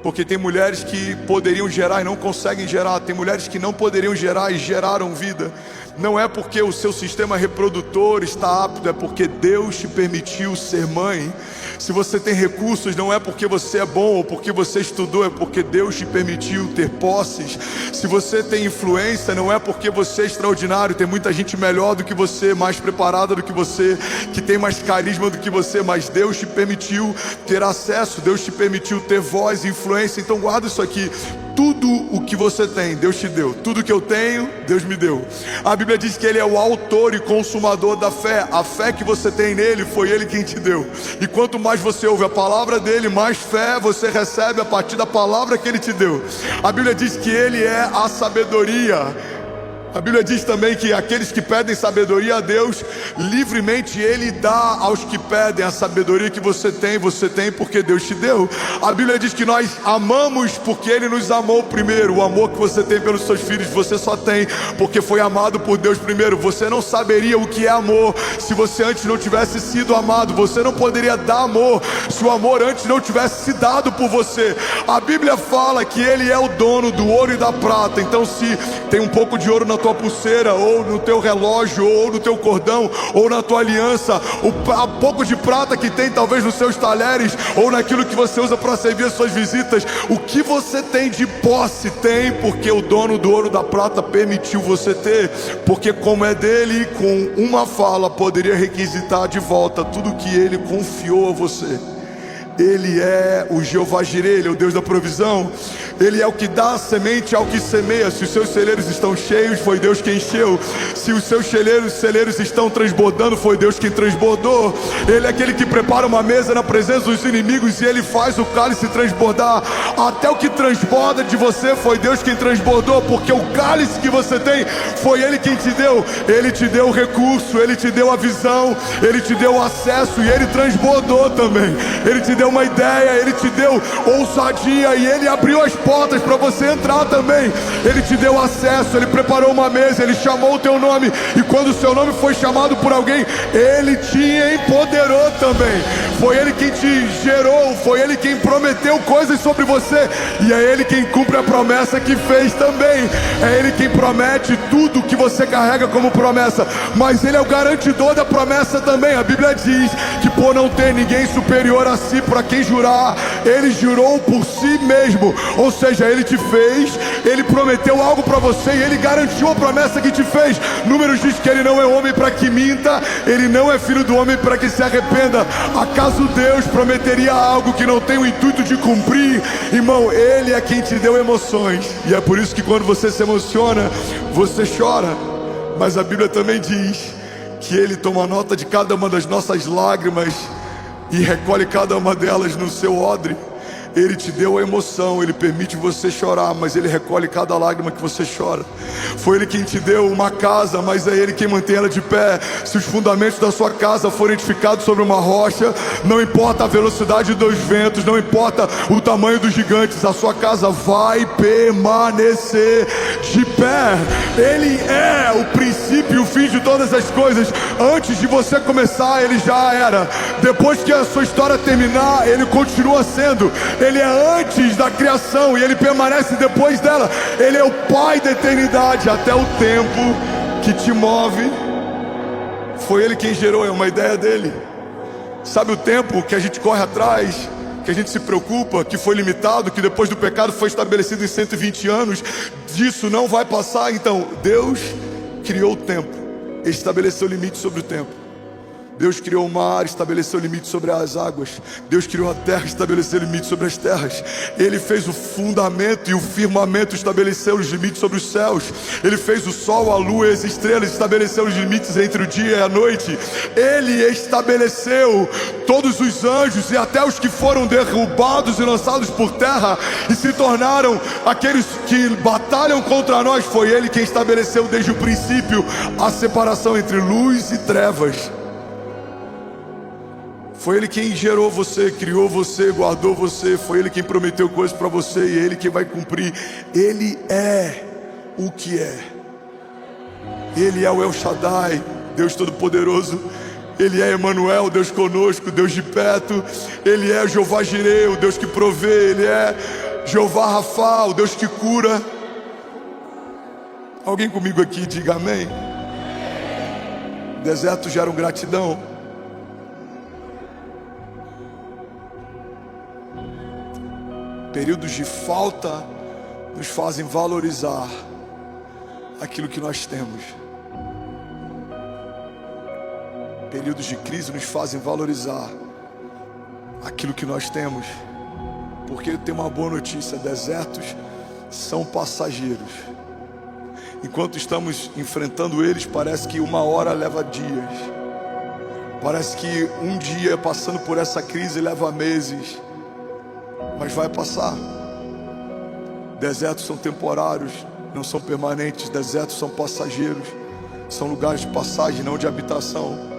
Porque tem mulheres que poderiam gerar e não conseguem gerar. Tem mulheres que não poderiam gerar e geraram vida. Não é porque o seu sistema reprodutor está apto, é porque Deus te permitiu ser mãe. Se você tem recursos, não é porque você é bom ou porque você estudou, é porque Deus te permitiu ter posses. Se Se você tem influência, não é porque você é extraordinário. Tem muita gente melhor do que você, mais preparada do que você, que tem mais carisma do que você, mas Deus te permitiu ter acesso, Deus te permitiu ter voz e influência. Então guarda isso aqui. Tudo o que você tem, Deus te deu. Tudo que eu tenho, Deus me deu. A Bíblia diz que Ele é o autor e consumador da fé. A fé que você tem nele, foi Ele quem te deu. E quanto mais você ouve a palavra dele, mais fé você recebe a partir da palavra que Ele te deu. A Bíblia diz que Ele é a sabedoria. A Bíblia diz também que aqueles que pedem sabedoria a Deus, livremente Ele dá aos que pedem. A sabedoria que você tem porque Deus te deu. A Bíblia diz que nós amamos porque Ele nos amou primeiro. O amor que você tem pelos seus filhos, você só tem porque foi amado por Deus primeiro. Você não saberia o que é amor se você antes não tivesse sido amado. Você não poderia dar amor se o amor antes não tivesse se dado por você. A Bíblia fala que Ele é o dono do ouro e da prata. Então, se tem um pouco de ouro na tua pulseira, ou no teu relógio, ou no teu cordão, ou na tua aliança, o pouco de prata que tem talvez nos seus talheres, ou naquilo que você usa para servir as suas visitas, o que você tem de posse, tem porque o dono do ouro e da prata permitiu você ter, porque como é dele, com uma fala poderia requisitar de volta tudo que ele confiou a você. Ele é o Jeová Jireh, Ele é o Deus da provisão. Ele é o que dá a semente ao que semeia. Se os seus celeiros estão cheios, foi Deus quem encheu. Se os seus celeiros estão transbordando, foi Deus quem transbordou. Ele é aquele que prepara uma mesa na presença dos inimigos, e Ele faz o cálice transbordar. Até o que transborda de você, foi Deus quem transbordou, porque o cálice que você tem, foi Ele quem te deu. Ele te deu o recurso, Ele te deu a visão, Ele te deu o acesso, e Ele transbordou também. Ele te deu uma ideia, Ele te deu ousadia, e Ele abriu as portas para você entrar também. Ele te deu acesso, Ele preparou uma mesa, Ele chamou o teu nome, e quando o seu nome foi chamado por alguém, Ele te empoderou também. Foi Ele quem te gerou, foi Ele quem prometeu coisas sobre você, e é Ele quem cumpre a promessa que fez também. É Ele quem promete tudo que você carrega como promessa, mas Ele é o garantidor da promessa também. A Bíblia diz que por não ter ninguém superior a si para quem jurar, Ele jurou por si mesmo. Ou seja, Ele te fez, Ele prometeu algo para você, e Ele garantiu a promessa que te fez. Números diz que Ele não é homem para que minta, Ele não é filho do homem para que se arrependa. Acaso Deus prometeria algo que não tem o intuito de cumprir? Irmão, Ele é quem te deu emoções, e é por isso que quando você se emociona, você chora. Mas a Bíblia também diz que Ele toma nota de cada uma das nossas lágrimas e recolhe cada uma delas no seu odre. Ele te deu a emoção, Ele permite você chorar, mas Ele recolhe cada lágrima que você chora. Foi Ele quem te deu uma casa, mas é Ele quem mantém ela de pé. Se os fundamentos da sua casa forem edificados sobre uma rocha, não importa a velocidade dos ventos, não importa o tamanho dos gigantes, a sua casa vai permanecer de pé. Ele é o princípio e o fim de todas as coisas. Antes de você começar, Ele já era. Depois que a sua história terminar, Ele continua sendo. Ele é antes da criação e Ele permanece depois dela. Ele é o Pai da eternidade. Até o tempo que te move, foi Ele quem gerou, é uma ideia dEle. Sabe o tempo que a gente corre atrás, que a gente se preocupa, que foi limitado, que depois do pecado foi estabelecido em 120 anos, disso não vai passar? Então, Deus criou o tempo, estabeleceu limite sobre o tempo. Deus criou o mar, estabeleceu limite sobre as águas. Deus criou a terra, estabeleceu limite sobre as terras. Ele fez o fundamento e o firmamento, estabeleceu os limites sobre os céus. Ele fez o sol, a lua e as estrelas, estabeleceu os limites entre o dia e a noite. Ele estabeleceu todos os anjos e até os que foram derrubados e lançados por terra e se tornaram aqueles que batalham contra nós. Foi Ele quem estabeleceu desde o princípio a separação entre luz e trevas. Foi Ele quem gerou você, criou você, guardou você. Foi Ele quem prometeu coisas para você, e Ele quem vai cumprir. Ele é o que é. Ele é o El Shaddai, Deus Todo-Poderoso. Ele é Emanuel, Deus conosco, Deus de perto. Ele é Jeová Jireh, o Deus que provê. Ele é Jeová Rafa, o Deus que cura. Alguém comigo aqui diga amém. Deserto gera gratidão. Períodos de falta nos fazem valorizar aquilo que nós temos. Períodos de crise nos fazem valorizar aquilo que nós temos. Porque tem uma boa notícia: desertos são passageiros. Enquanto estamos enfrentando eles, parece que uma hora leva dias. Parece que um dia passando por essa crise leva meses. Mas vai passar. Desertos são temporários, não são permanentes. Desertos são passageiros. São lugares de passagem, não de habitação.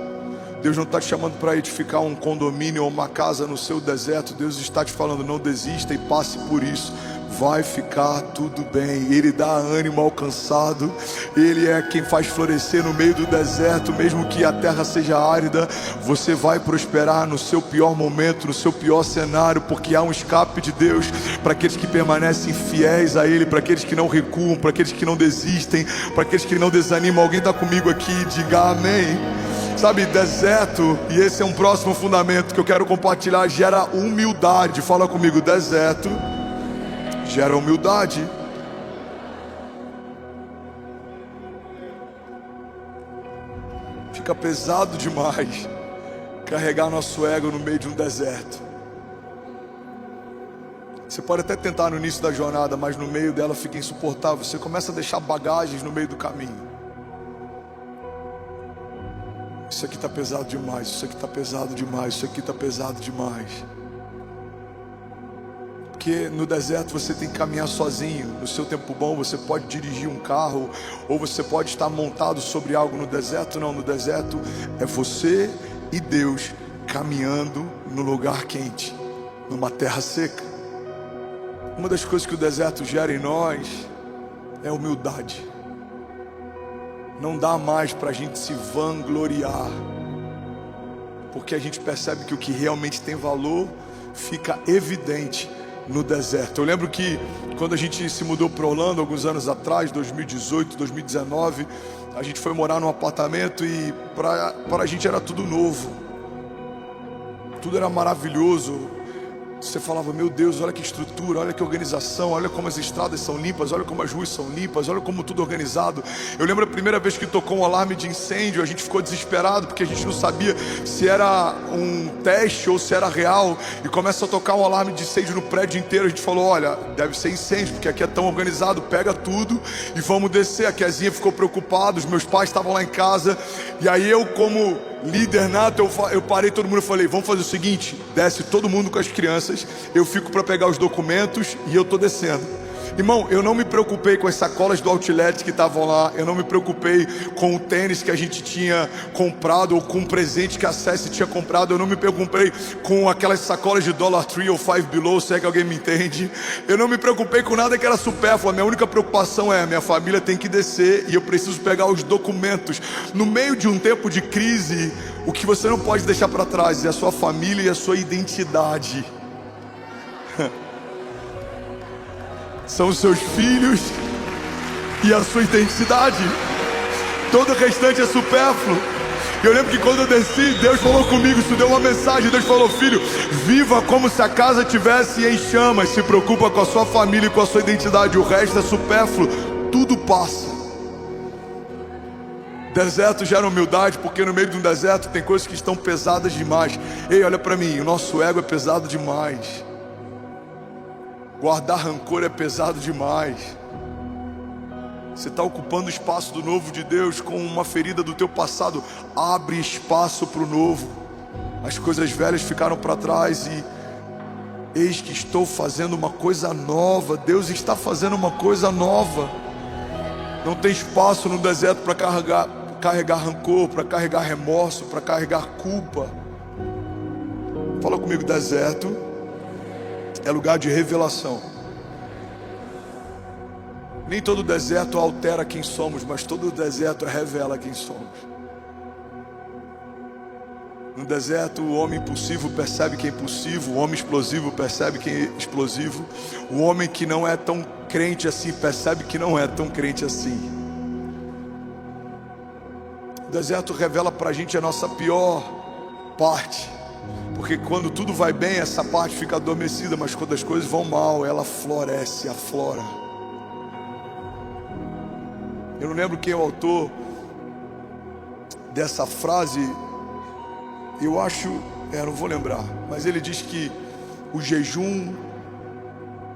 Deus não está te chamando para edificar um condomínio ou uma casa no seu deserto. Deus está te falando: não desista e passe por isso. Vai ficar tudo bem. Ele dá ânimo ao cansado. Ele é quem faz florescer no meio do deserto. Mesmo que a terra seja árida, você vai prosperar no seu pior momento, no seu pior cenário, porque há um escape de Deus para aqueles que permanecem fiéis a Ele, para aqueles que não recuam, para aqueles que não desistem, para aqueles que não desanimam. Alguém está comigo aqui? Diga amém. Sabe, deserto, e esse é um próximo fundamento que eu quero compartilhar, gera humildade. Fala comigo: deserto gera humildade. Fica pesado demais carregar nosso ego no meio de um deserto. Você pode até tentar no início da jornada, mas no meio dela fica insuportável. Você começa a deixar bagagens no meio do caminho. Isso aqui está pesado demais, isso aqui está pesado demais, isso aqui está pesado demais. Porque no deserto você tem que caminhar sozinho. No seu tempo bom você pode dirigir um carro, ou você pode estar montado sobre algo. No deserto não, no deserto é você e Deus caminhando no lugar quente, numa terra seca. Uma das coisas que o deserto gera em nós é humildade. Não dá mais para a gente se vangloriar, porque a gente percebe que o que realmente tem valor fica evidente no deserto. Eu lembro que quando a gente se mudou para Orlando alguns anos atrás, 2018, 2019, a gente foi morar num apartamento e para a gente era tudo novo, tudo era maravilhoso. Você falava: meu Deus, olha que estrutura, olha que organização, olha como as estradas são limpas, olha como as ruas são limpas, olha como tudo é organizado. Eu lembro a primeira vez que tocou um alarme de incêndio, a gente ficou desesperado, porque a gente não sabia se era um teste ou se era real. E começa a tocar um alarme de incêndio no prédio inteiro. A gente falou: olha, deve ser incêndio, porque aqui é tão organizado, pega tudo e vamos descer. A Kezinha ficou preocupada, os meus pais estavam lá em casa. E aí eu, como líder nato, eu parei todo mundo e falei: vamos fazer o seguinte, desce todo mundo com as crianças, eu fico para pegar os documentos e eu tô descendo. Irmão, eu não me preocupei com as sacolas do outlet que estavam lá. Eu não me preocupei com o tênis que a gente tinha comprado, ou com o presente que a Cessi tinha comprado. Eu não me preocupei com aquelas sacolas de Dollar Tree ou Five Below, se é que alguém me entende. Eu não me preocupei com nada que era supérfluo. A minha única preocupação é: a minha família tem que descer e eu preciso pegar os documentos. No meio de um tempo de crise, o que você não pode deixar para trás é a sua família e a sua identidade. São os seus filhos e a sua identidade. Todo o restante é supérfluo. Eu lembro que quando eu desci, Deus falou comigo, isso deu uma mensagem. Deus falou: filho, viva como se a casa estivesse em chamas. Se preocupa com a sua família e com a sua identidade. O resto é supérfluo, tudo passa. Deserto gera humildade, porque no meio de um deserto tem coisas que estão pesadas demais. Ei, olha para mim, o nosso ego é pesado demais. Guardar rancor é pesado demais. Você está ocupando o espaço do novo de Deus com uma ferida do teu passado. Abre espaço para o novo. As coisas velhas ficaram para trás e eis que estou fazendo uma coisa nova. Deus está fazendo uma coisa nova. Não tem espaço no deserto para carregar rancor, para carregar remorso, para carregar culpa. Fala comigo: deserto é lugar de revelação. Nem todo deserto altera quem somos, mas todo deserto revela quem somos. No deserto, o homem impulsivo percebe que é impulsivo, o homem explosivo percebe que é explosivo, o homem que não é tão crente assim percebe que não é tão crente assim. O deserto revela pra gente a nossa pior parte. Porque quando tudo vai bem, essa parte fica adormecida, mas quando as coisas vão mal, ela floresce, aflora. Eu não lembro quem é o autor dessa frase. Eu acho, não vou lembrar, mas ele diz que o jejum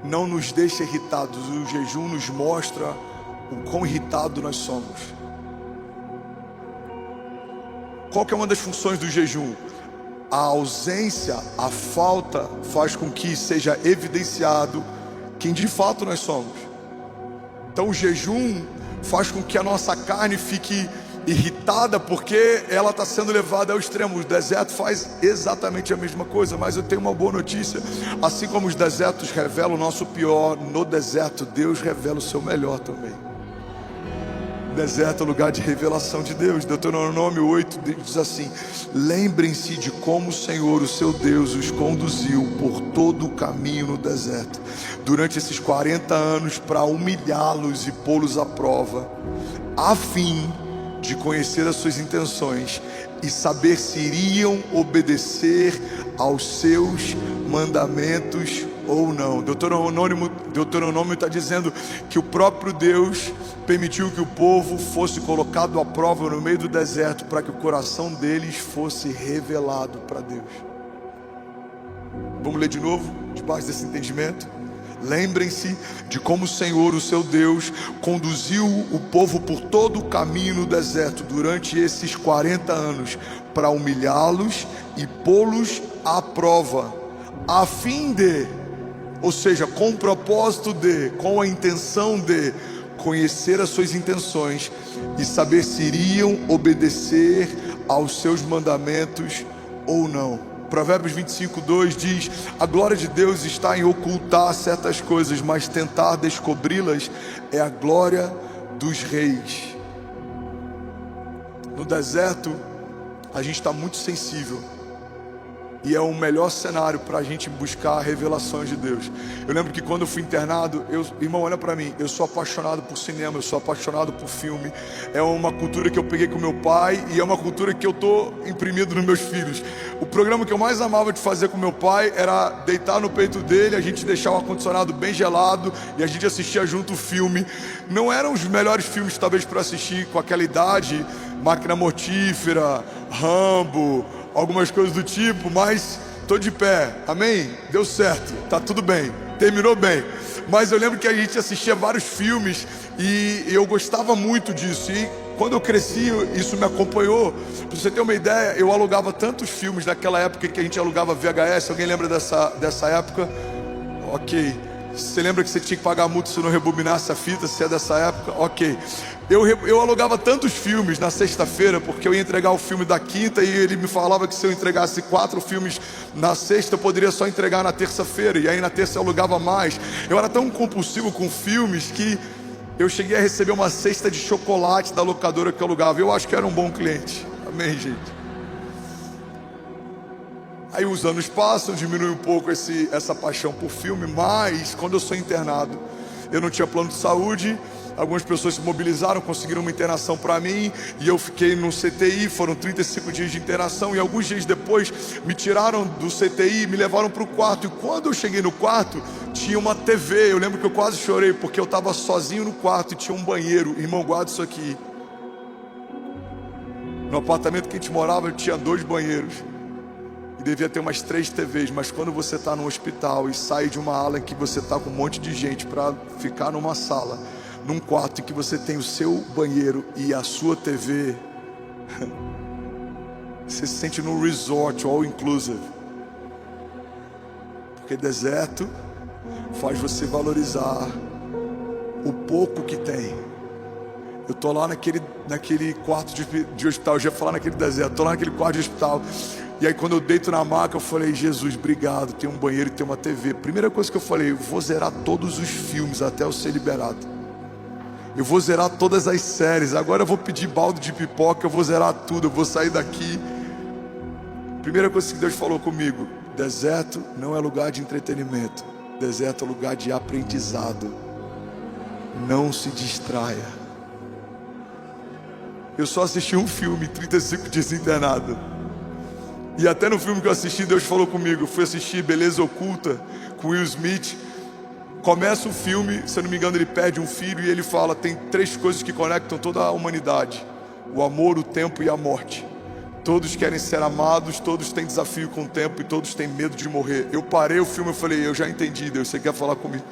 não nos deixa irritados, o jejum nos mostra o quão irritado nós somos. Qual que é uma das funções do jejum? A ausência, a falta faz com que seja evidenciado quem de fato nós somos. Então o jejum faz com que a nossa carne fique irritada, porque ela está sendo levada ao extremo. O deserto faz exatamente a mesma coisa, mas eu tenho uma boa notícia. Assim como os desertos revelam o nosso pior, no deserto Deus revela o seu melhor também. O deserto é o lugar de revelação de Deus. Deuteronômio 8 diz assim: lembrem-se de como o Senhor, o seu Deus, os conduziu por todo o caminho no deserto durante esses 40 anos, para humilhá-los e pô-los à prova, a fim de conhecer as suas intenções e saber se iriam obedecer aos seus mandamentos ou não. Deuteronômio está dizendo que o próprio Deus permitiu que o povo fosse colocado à prova no meio do deserto, para que o coração deles fosse revelado para Deus. Vamos ler de novo, debaixo desse entendimento? Lembrem-se de como o Senhor, o seu Deus, conduziu o povo por todo o caminho no deserto durante esses 40 anos, para humilhá-los e pô-los à prova, a fim de, ou seja, com o propósito de, com a intenção de conhecer as suas intenções e saber se iriam obedecer aos seus mandamentos ou não. Provérbios 25:2 diz: a glória de Deus está em ocultar certas coisas, mas tentar descobri-las é a glória dos reis. No deserto a gente está muito sensível, e é o melhor cenário para a gente buscar revelações de Deus. Eu lembro que quando eu fui internado, irmão, olha para mim, eu sou apaixonado por cinema, eu sou apaixonado por filme. É uma cultura que eu peguei com meu pai, e é uma cultura que eu estou imprimindo nos meus filhos. O programa que eu mais amava de fazer com meu pai era deitar no peito dele, a gente deixar o ar-condicionado bem gelado e a gente assistia junto o filme. Não eram os melhores filmes talvez para assistir com aquela idade, Máquina Mortífera, Rambo, algumas coisas do tipo, mas estou de pé, amém? Deu certo, tá tudo bem, terminou bem. Mas eu lembro que a gente assistia vários filmes e eu gostava muito disso. E quando eu cresci, isso me acompanhou. Para você ter uma ideia, eu alugava tantos filmes naquela época que a gente alugava VHS. Alguém lembra dessa época? Ok. Você lembra que você tinha que pagar multa se não rebobinasse a fita, se é dessa época? Ok. Eu alugava tantos filmes na sexta-feira, porque eu ia entregar o filme da quinta, e ele me falava que se eu entregasse 4 filmes na sexta, eu poderia só entregar na terça-feira, e aí na terça eu alugava mais. Eu era tão compulsivo com filmes que eu cheguei a receber uma cesta de chocolate da locadora que eu alugava. Eu acho que era um bom cliente. Amém, gente? Aí os anos passam, diminui um pouco essa paixão por filme, mas quando eu sou internado, eu não tinha plano de saúde. Algumas pessoas se mobilizaram, conseguiram uma internação para mim, e eu fiquei no CTI, foram 35 dias de internação, e alguns dias depois me tiraram do CTI e me levaram para o quarto. E quando eu cheguei no quarto, tinha uma TV. Eu lembro que eu quase chorei, porque eu estava sozinho no quarto e tinha um banheiro. Irmão, guarda isso aqui. No apartamento que a gente morava, tinha 2 banheiros. E devia ter umas 3 TVs, mas quando você está no hospital e sai de uma ala em que você está com um monte de gente para ficar numa sala, num quarto em que você tem o seu banheiro e a sua TV, você se sente num resort all inclusive. Porque deserto faz você valorizar o pouco que tem. Eu tô lá naquele quarto de hospital, eu já ia falar naquele deserto, tô lá naquele quarto de hospital. E aí quando eu deito na maca, eu falei: Jesus, obrigado, tem um banheiro e tem uma TV. Primeira coisa que eu falei: eu vou zerar todos os filmes até eu ser liberado. Eu vou zerar todas as séries. Agora eu vou pedir balde de pipoca, eu vou zerar tudo, eu vou sair daqui. Primeira coisa que Deus falou comigo: deserto não é lugar de entretenimento, deserto é lugar de aprendizado. Não se distraia. Eu só assisti um filme, 35 dias internado. E até no filme que eu assisti, Deus falou comigo. Eu fui assistir Beleza Oculta com Will Smith. Começa o filme, se eu não me engano, ele perde um filho e ele fala: tem 3 coisas que conectam toda a humanidade: o amor, o tempo e a morte. Todos querem ser amados, todos têm desafio com o tempo e todos têm medo de morrer. Eu parei o filme e falei: eu já entendi, Deus, você quer falar comigo?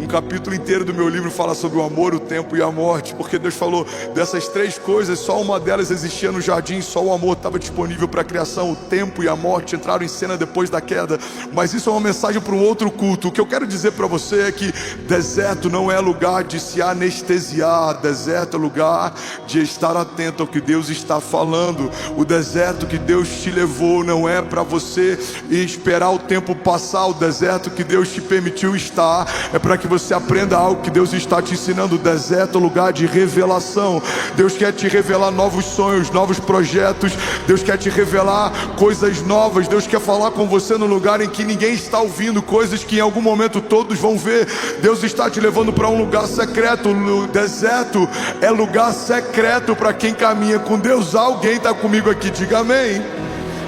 Um capítulo inteiro do meu livro fala sobre o amor, o tempo e a morte, porque Deus falou dessas 3 coisas, só uma delas existia no jardim, só o amor estava disponível para a criação. O tempo e a morte entraram em cena depois da queda, mas isso é uma mensagem para um outro culto. O que eu quero dizer para você é que deserto não é lugar de se anestesiar, deserto é lugar de estar atento ao que Deus está falando. O deserto que Deus te levou não é para você esperar o tempo passar. O deserto que Deus te permitiu estar é para que você aprenda algo que Deus está te ensinando. O deserto é lugar de revelação. Deus quer te revelar novos sonhos, novos projetos. Deus quer te revelar coisas novas. Deus quer falar com você no lugar em que ninguém está ouvindo, coisas que em algum momento todos vão ver. Deus está te levando para um lugar secreto. O deserto é lugar secreto para quem caminha com Deus. Alguém está comigo aqui? Diga amém.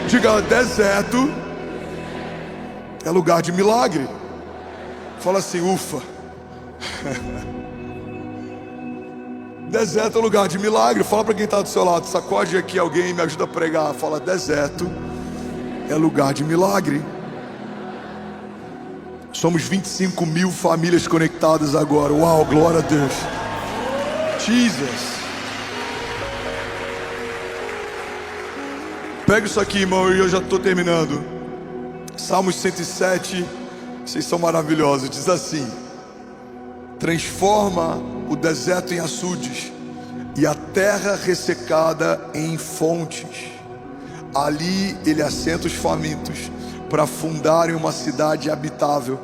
Diga: deserto é lugar de milagre. Fala assim: ufa. Deserto é lugar de milagre. Fala para quem está do seu lado, sacode aqui alguém e me ajuda a pregar. Fala: deserto é lugar de milagre. Somos 25 mil famílias conectadas agora. Uau, glória a Deus. Jesus. Pega isso aqui, irmão, e eu já estou terminando. Salmos 107. Vocês são maravilhosos. Diz assim: transforma o deserto em açudes e a terra ressecada em fontes. Ali ele assenta os famintos para fundarem uma cidade habitável,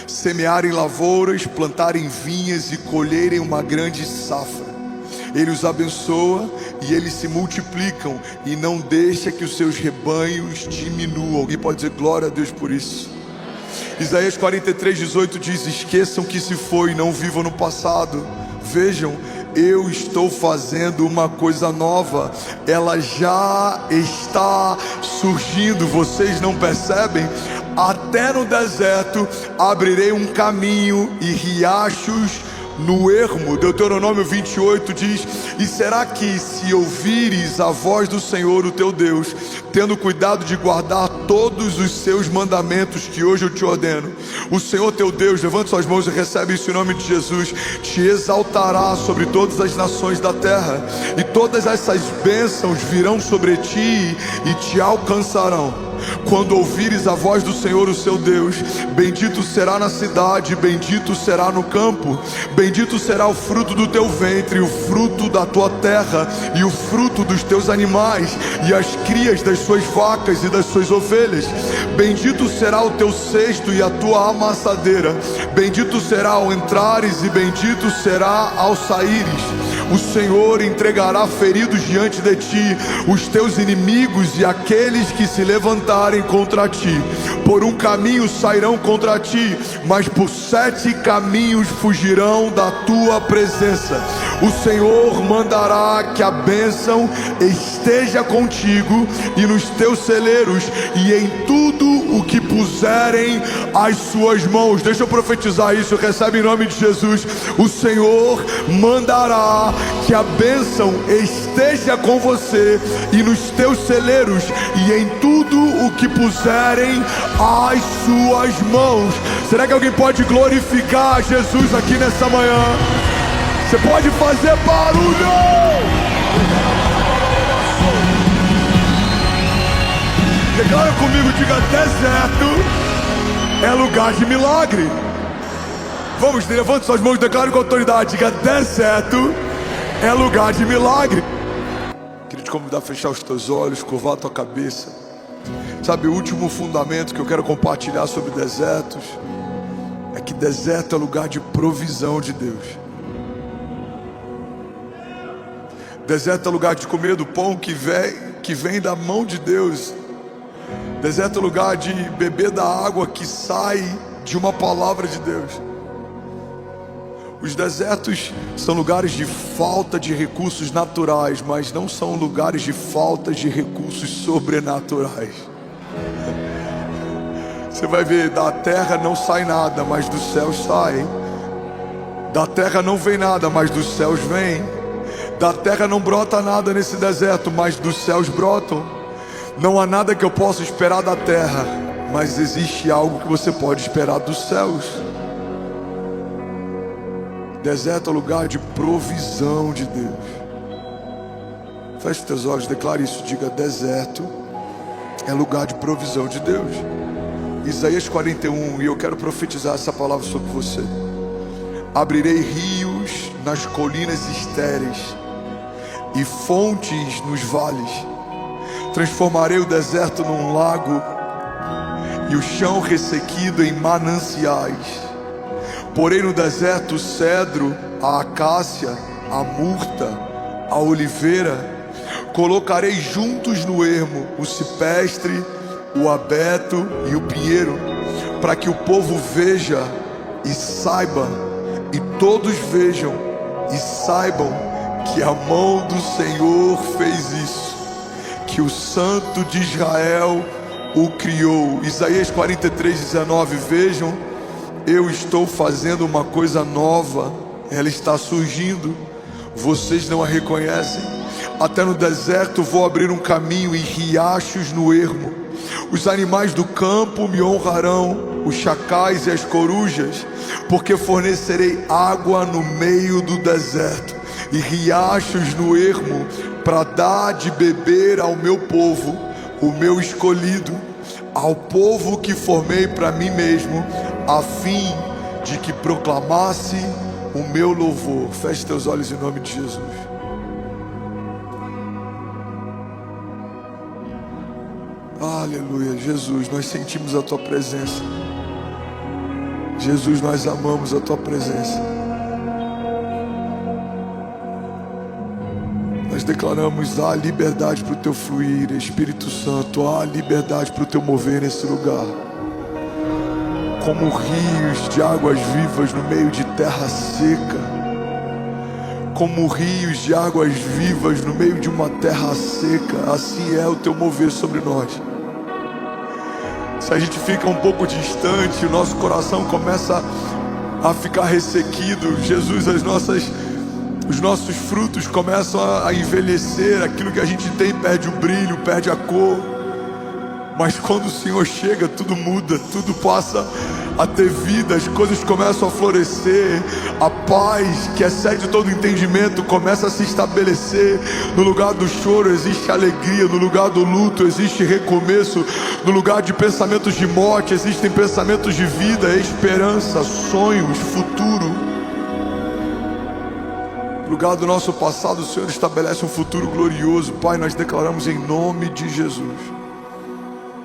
semearem lavouras, plantarem vinhas e colherem uma grande safra. Ele os abençoa e eles se multiplicam e não deixa que os seus rebanhos diminuam. Alguém pode dizer glória a Deus por isso? Isaías 43:18 diz: esqueçam que se foi, não vivam no passado. Vejam, eu estou fazendo uma coisa nova, ela já está surgindo. Vocês não percebem? Até no deserto abrirei um caminho e riachos no ermo. Deuteronômio 28 diz: e será que se ouvires a voz do Senhor o teu Deus, tendo cuidado de guardar todos os seus mandamentos que hoje eu te ordeno, o Senhor teu Deus, levante suas mãos e recebe isso em nome de Jesus, te exaltará sobre todas as nações da terra, e todas essas bênçãos virão sobre ti e te alcançarão. Quando ouvires a voz do Senhor o seu Deus, bendito será na cidade, bendito será no campo, bendito será o fruto do teu ventre, o fruto da tua terra, e o fruto dos teus animais, e as crias das suas vacas e das suas ovelhas. Bendito será o teu cesto e a tua amassadeira, bendito será ao entrares e bendito será ao saíres. O Senhor entregará feridos diante de ti os teus inimigos e aqueles que se levantarem contra ti. Por um caminho sairão contra ti, mas por 7 caminhos fugirão da tua presença. O Senhor mandará que a bênção esteja contigo e nos teus celeiros e em tudo o que puserem as suas mãos. Deixa eu profetizar isso, recebe em nome de Jesus. O Senhor mandará que a bênção esteja com você e nos teus celeiros e em tudo o que puserem as suas mãos. Será que alguém pode glorificar Jesus aqui nessa manhã? Você pode fazer barulho! Declara comigo, diga: deserto é lugar de milagre. Vamos, levante suas mãos, declare com autoridade, diga: deserto é lugar de milagre. Queria te convidar a fechar os teus olhos, curvar a tua cabeça. Sabe, o último fundamento que eu quero compartilhar sobre desertos é que deserto é lugar de provisão de Deus. Deserto é lugar de comer do pão que vem da mão de Deus. Deserto é lugar de beber da água que sai de uma palavra de Deus. Os desertos são lugares de falta de recursos naturais, mas não são lugares de falta de recursos sobrenaturais. Você vai ver, da terra não sai nada, mas dos céus sai. Da terra não vem nada, mas dos céus vem. Da terra não brota nada nesse deserto, mas dos céus brotam. Não há nada que eu possa esperar da terra, mas existe algo que você pode esperar dos céus. Deserto é lugar de provisão de Deus. Feche teus olhos, declare isso, diga: deserto é lugar de provisão de Deus. Isaías 41, e eu quero profetizar essa palavra sobre você. Abrirei rios nas colinas estéreis e fontes nos vales. Transformarei o deserto num lago e o chão ressequido em mananciais. Porei no deserto o cedro, a acácia, a murta, a oliveira. Colocarei juntos no ermo o cipestre, o abeto e o pinheiro, para que o povo veja e saiba, e todos vejam e saibam que a mão do Senhor fez isso, que o Santo de Israel o criou. Isaías 43:19. Vejam, eu estou fazendo uma coisa nova, ela está surgindo, vocês não a reconhecem. Até no deserto vou abrir um caminho e riachos no ermo. Os animais do campo me honrarão, os chacais e as corujas, porque fornecerei água no meio do deserto e riachos no ermo, para dar de beber ao meu povo, o meu escolhido, ao povo que formei para mim mesmo, a fim de que proclamasse o meu louvor. Feche teus olhos em nome de Jesus. Aleluia. Jesus, nós sentimos a tua presença. Jesus, nós amamos a tua presença. Nós declaramos a liberdade para o teu fluir, Espírito Santo, a liberdade para o teu mover nesse lugar. Como rios de águas vivas no meio de terra seca. Como rios de águas vivas no meio de uma terra seca, assim é o teu mover sobre nós. Se a gente fica um pouco distante, o nosso coração começa a ficar ressequido. Jesus, os nossos frutos começam a envelhecer, aquilo que a gente tem perde o brilho, perde a cor. Mas quando o Senhor chega, tudo muda, tudo passa a ter vida, as coisas começam a florescer. A paz que excede todo entendimento começa a se estabelecer. No lugar do choro existe alegria, no lugar do luto existe recomeço, no lugar de pensamentos de morte existem pensamentos de vida, esperança, sonhos, futuro. No lugar do nosso passado, o Senhor estabelece um futuro glorioso. Pai, nós declaramos em nome de Jesus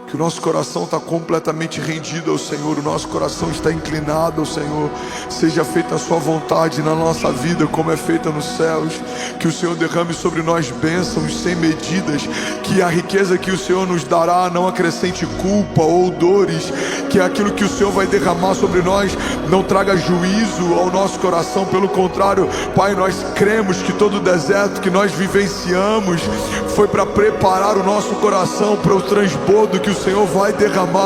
que o nosso coração está completamente rendido ao Senhor, o nosso coração está inclinado ao Senhor. Seja feita a sua vontade na nossa vida como é feita nos céus. Que o Senhor derrame sobre nós bênçãos sem medidas, que a riqueza que o Senhor nos dará não acrescente culpa ou dores, que aquilo que o Senhor vai derramar sobre nós não traga juízo ao nosso coração. Pelo contrário, Pai, nós cremos que todo o deserto que nós vivenciamos foi para preparar o nosso coração para o transbordo que o Senhor vai derramar.